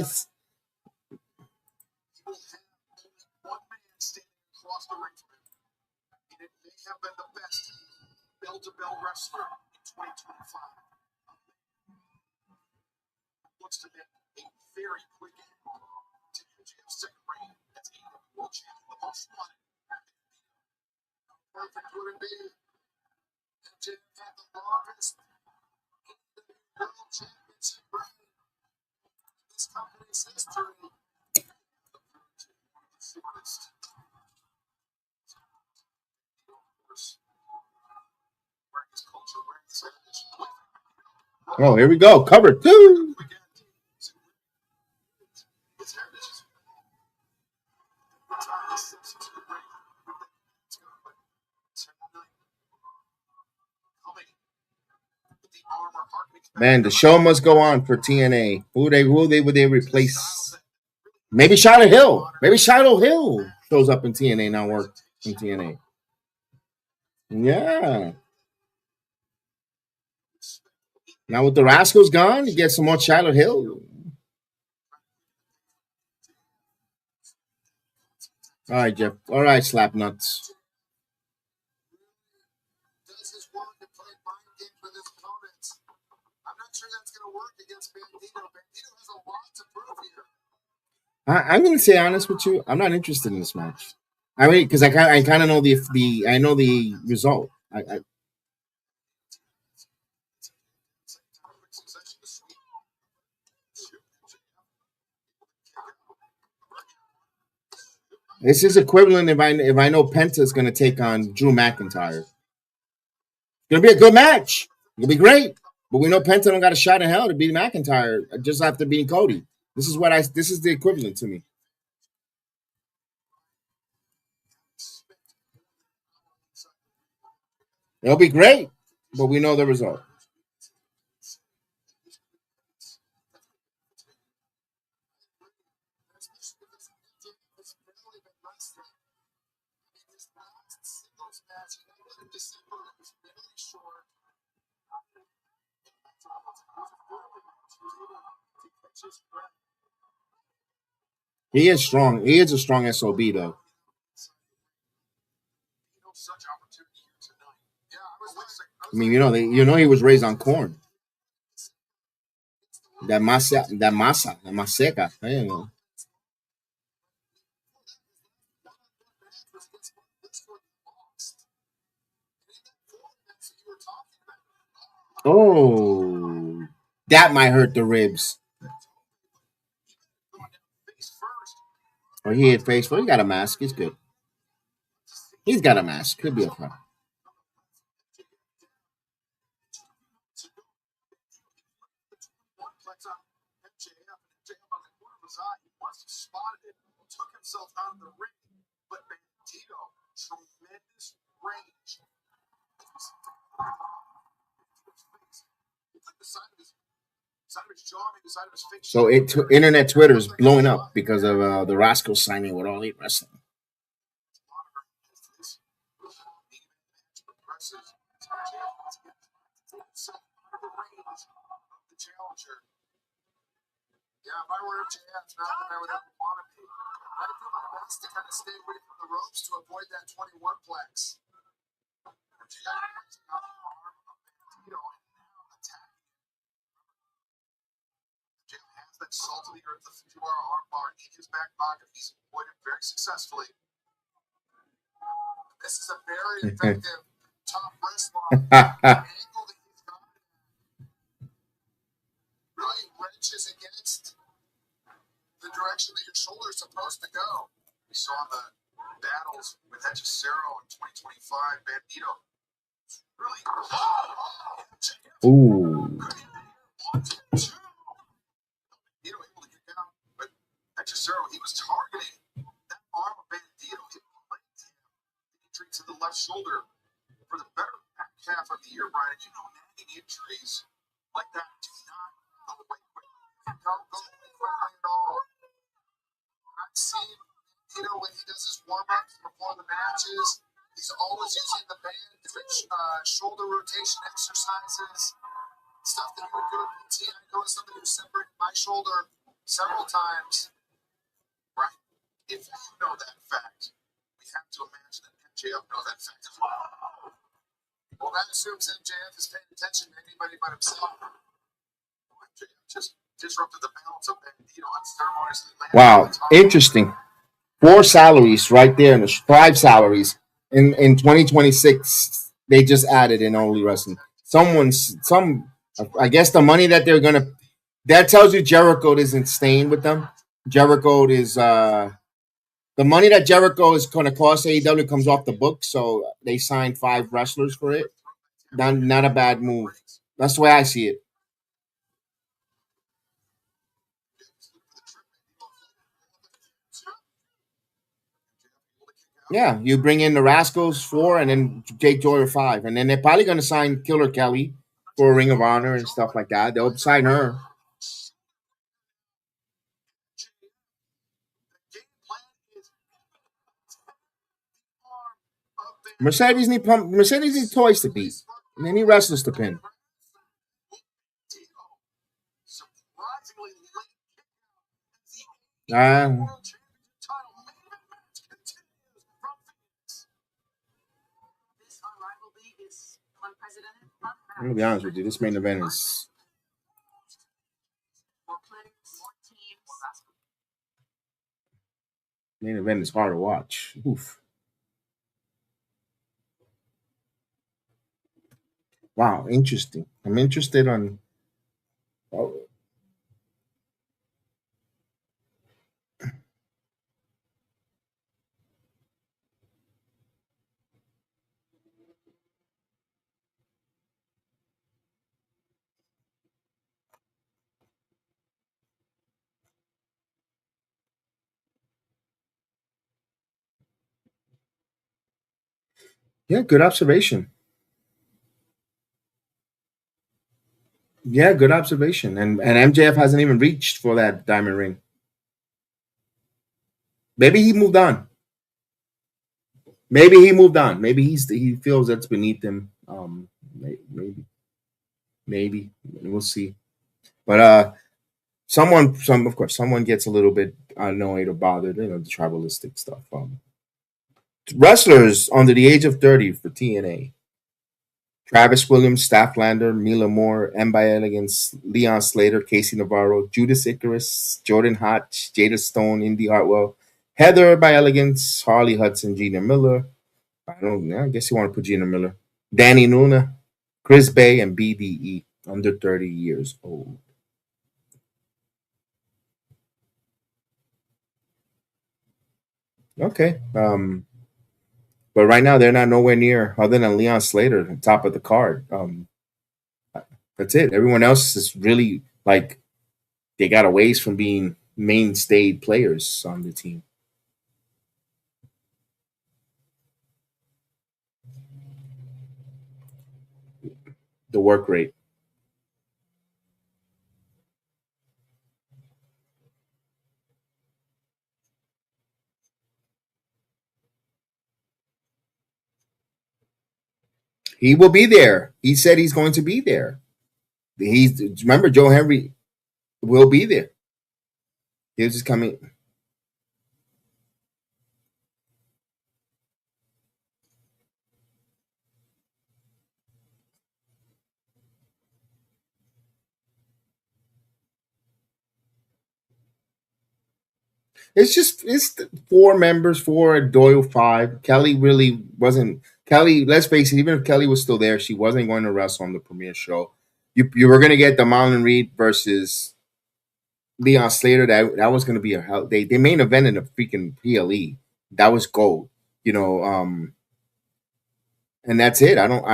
man standing across the ring from him. And it may have been the best bell-to-bell wrestler in 2025. Looks to make a very quick end to MJF's second reign as AEW World Champion, the most wanted. Perfect would it be? MJF had the longest AEW World Championship reign in this company's history. The shortest. Wearing his culture, wearing his heritage. Oh, here we go. Cover 2. Man, the show must go on for TNA. Who would they replace? Maybe Shiloh Hill. Maybe Shiloh Hill shows up in TNA now. Work in TNA. Yeah. Now with the Rascals gone, you get some more Shiloh Hill. All right, Jeff. All right, slap nuts. Does his want to play mind games with his opponents? I'm not sure that's going to work against Bandido. Bandido has a lot to prove here. I'm going to say honest with you. I'm not interested in this match. I mean, because I kind of know the result. This is equivalent if I know Penta is going to take on Drew McIntyre. It's going to be a good match. It'll be great. But we know Penta don't got a shot in hell to beat McIntyre just after beating Cody. This is the equivalent to me. It'll be great, but we know the result. He is strong. He is a strong SOB though. I mean, he was raised on corn. That maseca. I don't know. Oh, that might hurt the ribs. Or he hit face first. He got a mask. He's good. He's got a mask. Could be a problem. Took himself out of the ring, but Bandido, tremendous range. He took the side of his jaw, maybe the side of his face. So internet Twitter is blowing up because of the Rascals signing with All Elite Wrestling. challenger. Yeah, if I were MJF, not that I would ever want to be. I'd do my best to kind of stay away from the ropes to avoid that 21 plex. MJF brings out the arm of Bandido and now attacking. MJF has that salt of the earth, the Fujiwara armbar in his back pocket. He's avoided very successfully. This is a very effective top wrestler. The angle that he's got really wrenches against the direction that your shoulder is supposed to go. We saw the battles with Hechicero in 2025. Bandido really. Ooh. Bandido able to get down, but Hechicero, he was targeting that arm of Bandido. It linked him injury to the left shoulder for the better back half of the year, Brian. And you know, nagging injuries like that do not go away quickly. They don't go away quickly at all. I've seen Bandido when he does his warm-ups before the matches. He's always using the band, doing shoulder rotation exercises, stuff that he would do at PT. I know somebody who separated my shoulder several times. Right. If you know that fact, we have to imagine that MJF knows that fact as well. Well, that assumes MJF is paying attention to anybody but himself. MJF just disrupted the balance of Bandido unceremoniously. Wow, interesting. 4 salaries right there, and 5 salaries in 2026. They just added in Only Wrestling. I guess the money that they're gonna. That tells you Jericho isn't staying with them. Jericho is the money that Jericho is going to cost AEW comes off the book, so they signed 5 wrestlers for it. Not a bad move. That's the way I see it. Yeah, you bring in the Rascals 4, and then Jake Joyer 5, and then they're probably going to sign Killer Kelly for Ring of Honor and stuff like that. They'll sign her. Mercedes need toys to beat, and they need wrestlers to pin. I'm gonna be honest with you. This main event is hard to watch. Oof. Wow, interesting. I'm interested on. Oh. Yeah, good observation. Yeah, good observation. And MJF hasn't even reached for that diamond ring. Maybe he moved on. Maybe he feels that's beneath him. Maybe we'll see. But someone gets a little bit annoyed or bothered. You know, the tribalistic stuff. Wrestlers under the age of 30 for TNA. Travis Williams, Stafflander, Mila Moore, Mba Elegance, Leon Slater, Casey Navarro, Judas Icarus, Jordan Hotch, Jada Stone, Indy Hartwell, Heather by Elegance, Harley Hudson, Gina Miller. I guess you want to put Gina Miller. Danny Nuna, Chris Bay, and BDE, under 30 years old. Okay. But right now they're not nowhere near, other than Leon Slater, the top of the card. That's it. Everyone else is really like they got a ways from being mainstay players on the team. The work rate. He will be there. He said he's going to be there. He's remember Joe Henry will be there. He's just coming. It's 4 members, 4 Doyle 5. Kelly really wasn't Kelly. Let's face it, even if Kelly was still there, she wasn't going to wrestle on the premiere show. You were going to get the Marlon Reed versus Leon Slater. That was going to be a hell. They main event in the freaking PLE. That was gold. You know, and that's it. I don't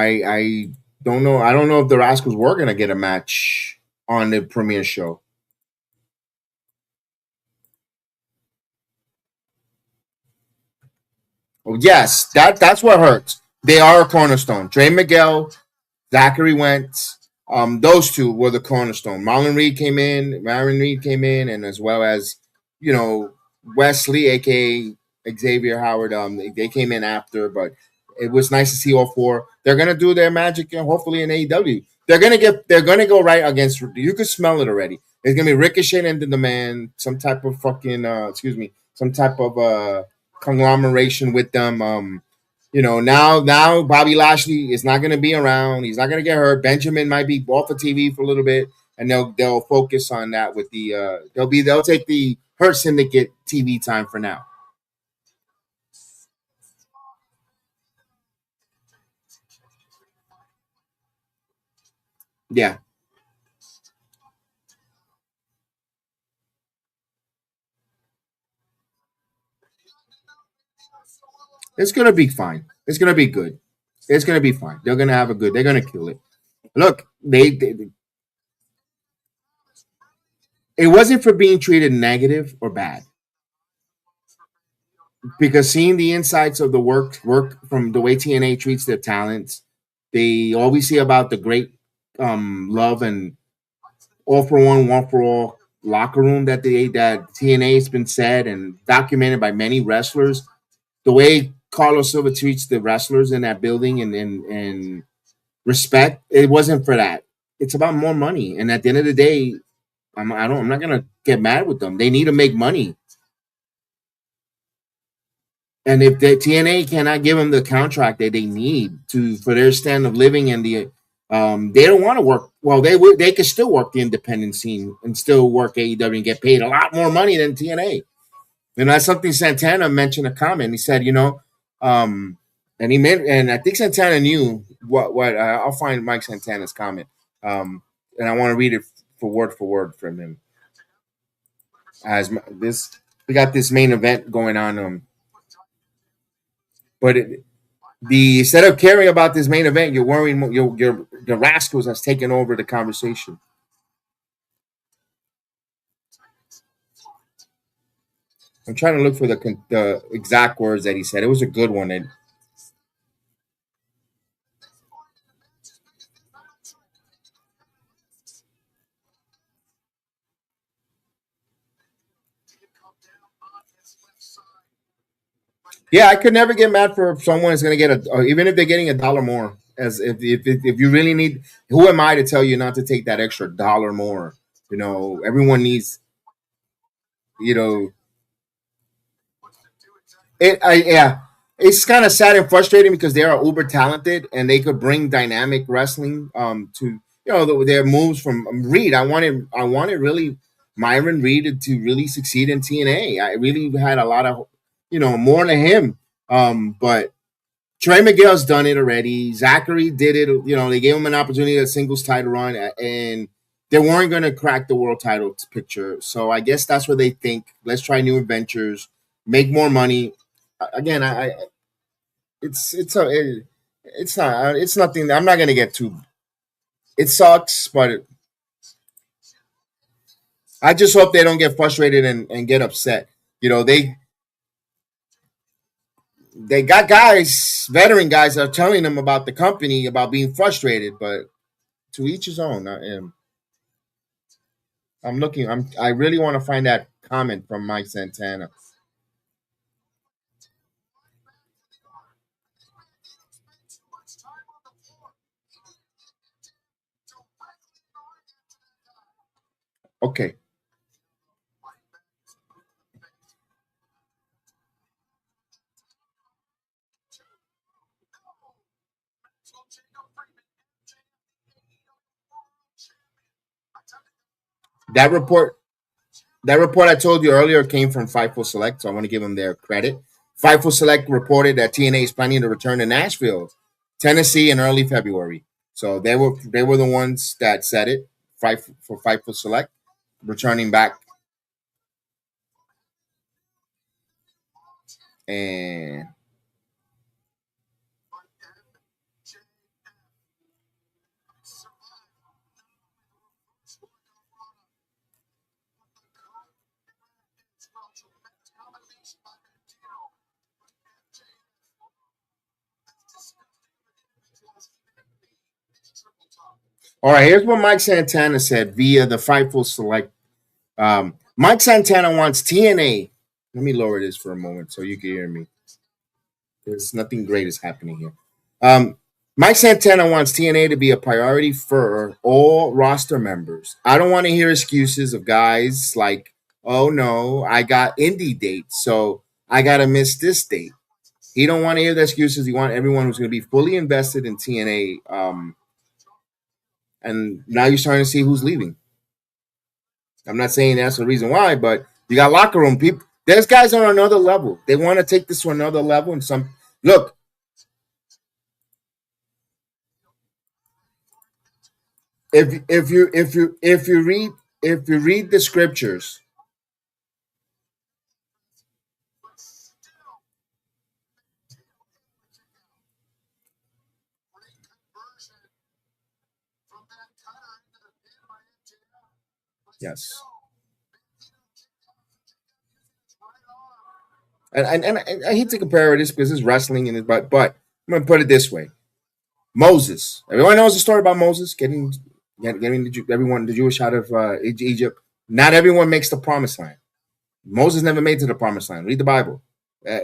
know. I don't know if the Rascals were going to get a match on the premiere show. Oh, yes, that's what hurts. They are a cornerstone. Trey Miguel, Zachary Wentz, those two were the cornerstone. Marlon Reed came in, and as well as you know Wesley, aka Xavier Howard. They came in after, but it was nice to see all 4. They're gonna do their magic, hopefully in AEW. They're gonna go right against. You could smell it already. It's gonna be Ricochet and the Man, some type of fucking some type of conglomeration with them. Now Bobby Lashley is not going to be around. He's not going to get hurt. Benjamin might be off the TV for a little bit, and they'll focus on that with the they'll take the Hurt Syndicate TV time for now. Yeah, it's gonna be fine. It's gonna be good. It's gonna be fine. They're gonna have a good. They're gonna kill it. Look, it wasn't for being treated negative or bad because seeing the insights of the work from the way TNA treats their talents, they always see about the great love and all for one for all locker room that TNA has been said and documented by many wrestlers. The way Carlos Silva treats the wrestlers in that building and respect, it wasn't for that. It's about more money. And at the end of the day, I'm not gonna get mad with them. They need to make money. And if the TNA cannot give them the contract that they need to for their standard of living and they don't want to work. Well, they could still work the independent scene and still work AEW and get paid a lot more money than TNA. And that's something Santana mentioned a comment. He said, and he meant, and I think Santana knew what I'll find Mike Santana's comment, and I want to read it for word from him. As this, we got this main event going on, but instead of caring about this main event, you're worrying. The Rascals has taken over the conversation. I'm trying to look for the exact words that he said. It was a good one. And yeah, I could never get mad for if someone is going to get even if they're getting $1 more. As if you really need, who am I to tell you not to take that extra dollar more? Everyone needs, you know, yeah, it's kind of sad and frustrating because they are uber talented and they could bring dynamic wrestling to their moves from Reed. I wanted really Myron Reed to really succeed in TNA. I really had a lot of more to him. But Trey Miguel's done it already. Zachary did it. They gave him an opportunity at singles title run, and they weren't going to crack the world title picture. So I guess that's what they think. Let's try new adventures, make more money. Again, it's nothing. I'm not going to get too. It sucks, but I just hope they don't get frustrated and get upset. They got guys, veteran guys, that are telling them about the company about being frustrated, but to each his own. I'm looking. I really want to find that comment from Mike Santana. Okay. That report I told you earlier came from Fightful Select, so I want to give them their credit. Fightful Select reported that TNA is planning to return to Nashville, Tennessee in early February. So they were the ones that said it. Fightful Select returning back, and all right. Here's what Mike Santana said via the Fightful Select. Mike Santana wants TNA. Let me lower this for a moment so you can hear me. There's nothing great is happening here. Mike Santana wants TNA to be a priority for all roster members. I don't want to hear excuses of guys like, oh no, I got indie dates, so I got to miss this date. He don't want to hear the excuses. He want everyone who's going to be fully invested in TNA. And now you're starting to see who's leaving. I'm not saying that's the reason why, but you got locker room people. There's guys on another level. They want to take this to another level. And some look, if you read the scriptures, yes. And I hate to compare this because it's wrestling and but I'm gonna put it this way: Moses. Everyone knows the story about Moses getting everyone the Jewish out of Egypt. Not everyone makes the promised land. Moses never made to the promised land. Read the Bible. Uh,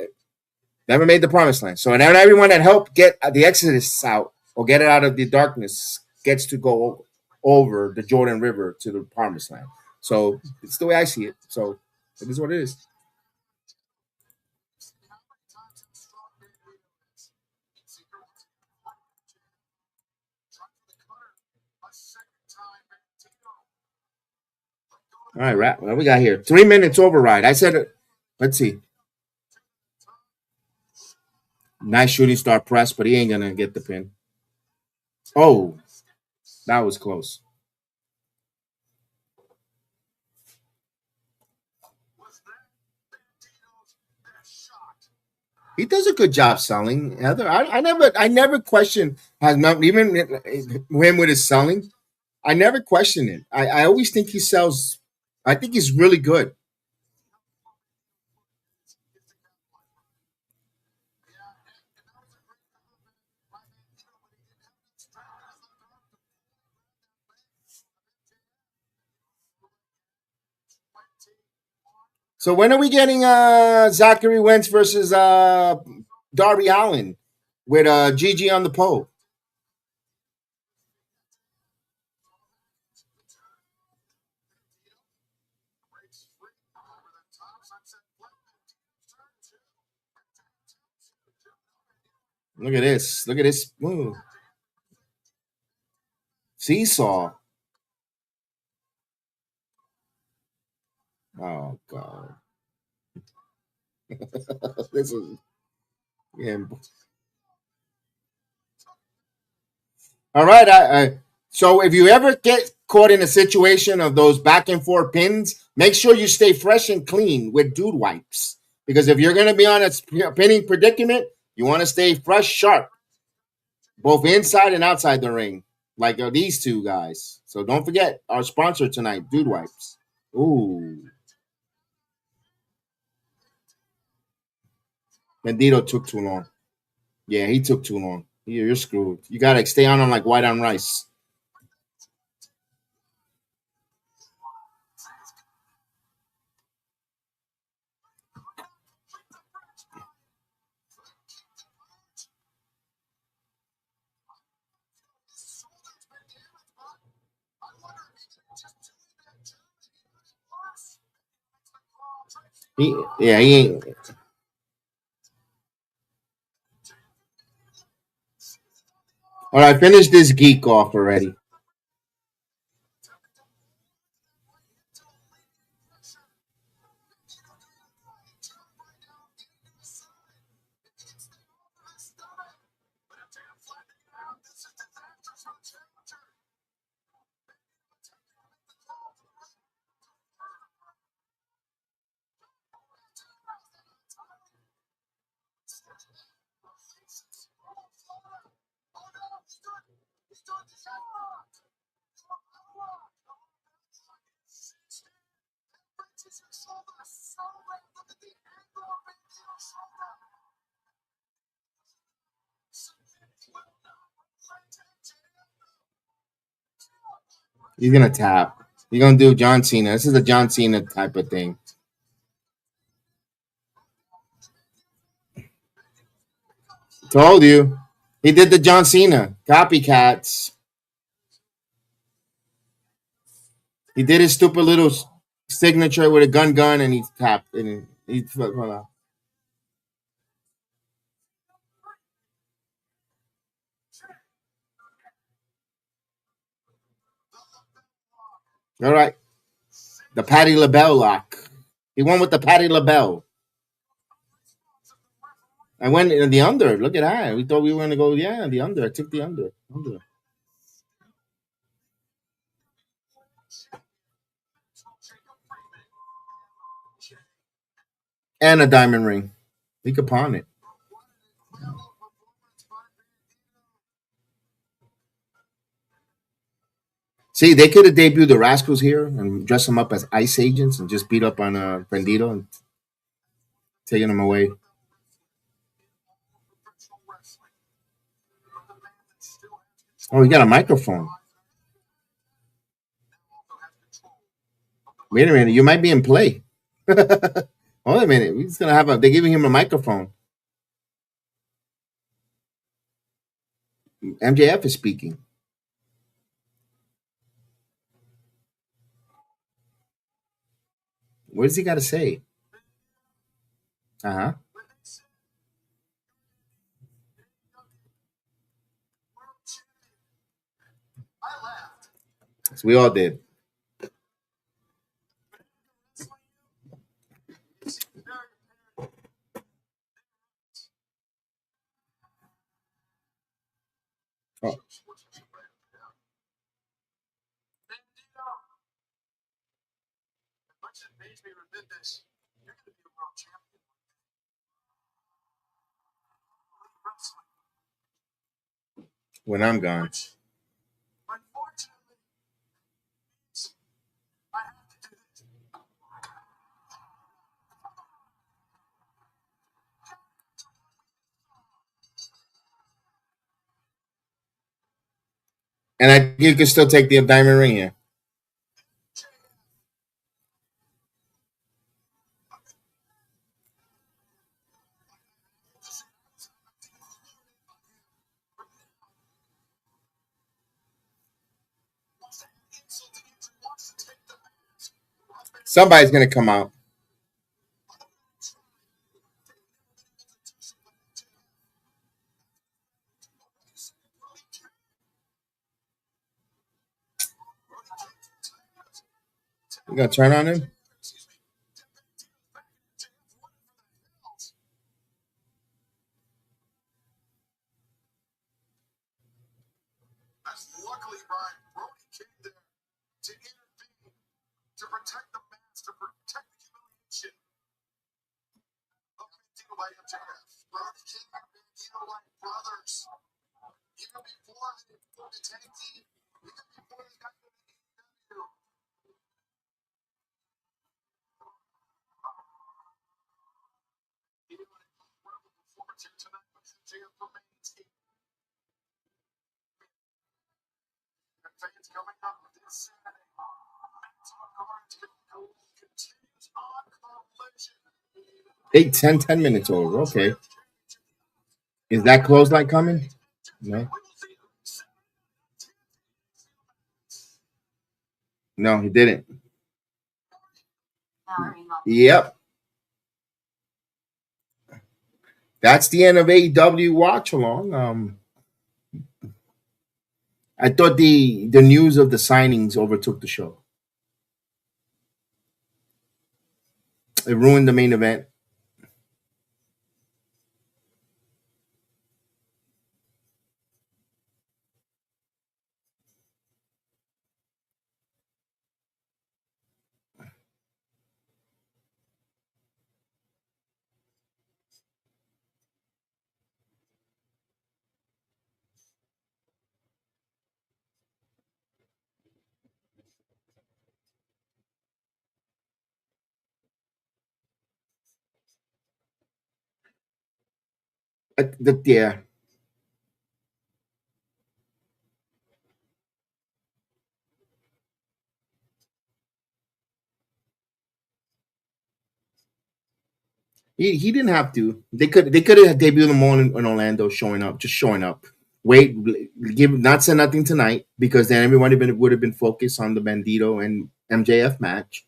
Never made the promised land. So not everyone that helped get the Exodus out or get it out of the darkness gets to go over the Jordan River to the promised land. So it's the way I see it. So it is what it is. All right, Rat. What we got here? 3 minutes override. I said it. Let's see. Nice shooting star press, but he ain't gonna get the pin. Oh, that was close. He does a good job selling. Heather, I never question has not even him with his selling. I never question it. I always think he sells. I think he's really good. So when are we getting Zachary Wentz versus Darby Allen with Gigi on the pole? Look at this. Look at this. Ooh. Seesaw. Oh God. This is yeah. All right. So if you ever get caught in a situation of those back and forth pins, make sure you stay fresh and clean with dude wipes. Because if you're going to be on a pinning predicament, you want to stay fresh, sharp, both inside and outside the ring, like these two guys. So don't forget our sponsor tonight, Dude Wipes. Ooh, Bandido took too long. Yeah, he took too long. You're screwed. You got to stay on him like white on rice. He ain't. All right, finish this geek off already. He's gonna tap. He's gonna do John Cena. This is a John Cena type of thing. Told you. He did the John Cena. Copycats. He did his stupid little signature with a gun, and he tapped. And he hold on. All right. The Patty LaBelle lock. He won with the Patty LaBelle. I went in the under. Look at that. We thought we were going to go, the under. I took the under. And a diamond ring. He could pawn it. See, they could have debuted the Rascals here and dressed them up as ICE agents and just beat up on Bandido and taking them away. Oh, he got a microphone. Wait a minute, you might be in play. Hold a minute, he's gonna have they're giving him a microphone. MJF is speaking. What does he got to say? Uh-huh. So we all did. Oh. When I'm gone. And I think you can still take the diamond ring here. Somebody's gonna come out. You gonna turn on him? Luckily, Brian, Brody came there to intervene, to protect the match, to protect the humiliation of Bandido by MJF. Brody came out Bandido like brothers. Even before they formed the tag team, even before they got to the AEW. He did an incredible performance here tonight, but MJF remains a fans coming up this Saturday. Carnage continues on Collision. 8, 10, 10 minutes over. Okay. Is that clothesline coming? No. No, he didn't. Yep. that's the end of AEW Watch Along. I thought the news of the signings overtook the show. It ruined the main event. Yeah, he didn't have to. They could have debuted him all in Orlando, showing up. Wait, give not say nothing tonight because then everybody would have been focused on the Bandido and MJF match.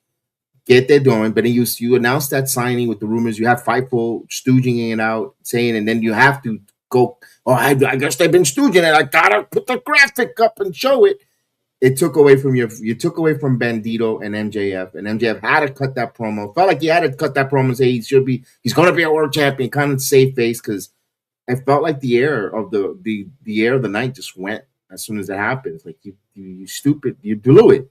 Get that doing, but then you announce that signing with the rumors. You have Fightful stooging it out, saying, and then you have to go. Oh, I guess they've been stooging it. I gotta put the graphic up and show it. It took away from you took away from Bandido and MJF had to cut that promo. Felt like he had to cut that promo and say he's gonna be a world champion, kind of save face because it felt like the air of the air of the night just went as soon as it happened. It's like you stupid, you blew it.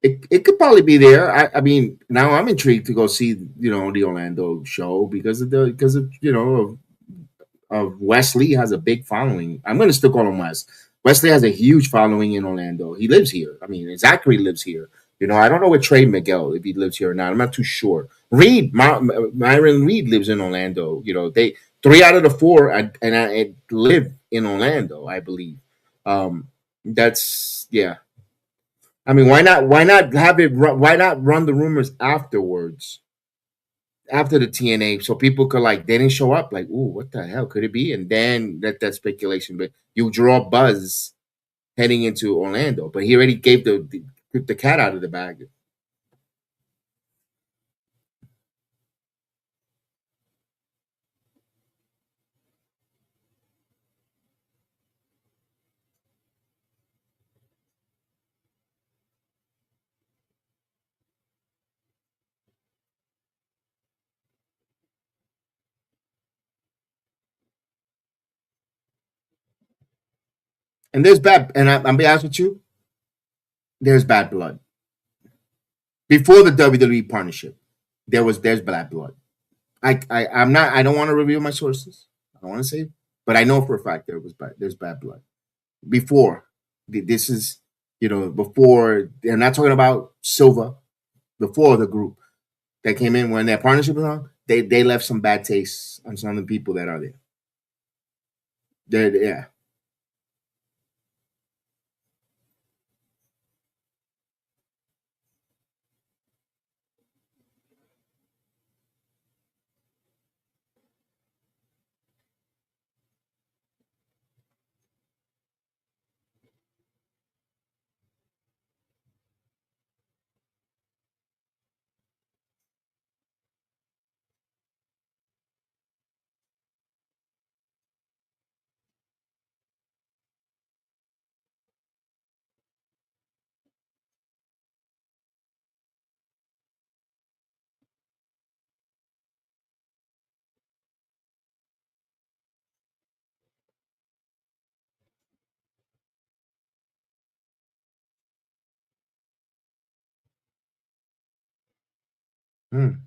It could probably be there. I mean, now I'm intrigued to go see the Orlando show because of Wesley has a big following. I'm going to still call him Wes. Wesley has a huge following in Orlando. He lives here. I mean, Zachary lives here. I don't know what Trey Miguel if he lives here or not. I'm not too sure. Myron Reed lives in Orlando. They 3 out of the 4 and live in Orlando, I believe. That's yeah. I mean, why not? Why not have it? Why not run the rumors afterwards, after the TNA, so people could they didn't show up. Like, ooh, what the hell could it be? And then let that speculation. But you draw buzz heading into Orlando. But he already gave the cat out of the bag. And there's bad. And I'm be honest with you, there's bad blood before the WWE partnership. There's bad blood. I'm not. I don't want to reveal my sources. I don't want to say, but I know for a fact there's bad blood before. This is before. They're not talking about Silva. Before the group that came in when that partnership was on, they left some bad taste on some of the people that are there. Yeah.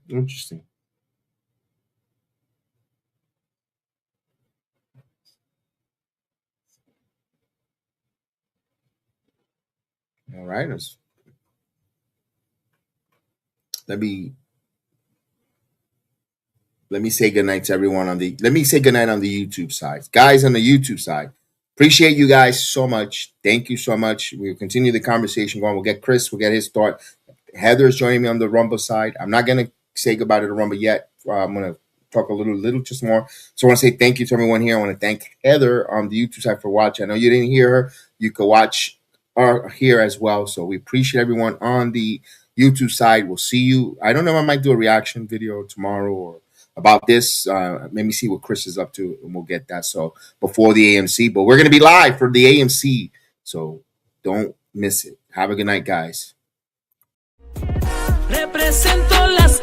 Interesting. All right. Let me let me say goodnight to everyone let me say goodnight on the YouTube side. Guys on the YouTube side. Appreciate you guys so much. Thank you so much. We'll continue the conversation going. We'll get Chris, we'll get his thought. Heather's joining me on the Rumble side. I'm not gonna say goodbye to the Rumble yet. I'm gonna talk a little just more. So I want to say thank you to everyone here. I want to thank Heather on the YouTube side for watching. I know you didn't hear her. You could watch here as well. So we appreciate everyone on the YouTube side. We'll see you. I don't know if I might do a reaction video tomorrow or about this. Let me see what Chris is up to, and we'll get that. So before the AMC, but we're gonna be live for the AMC. So don't miss it. Have a good night, guys. Represento las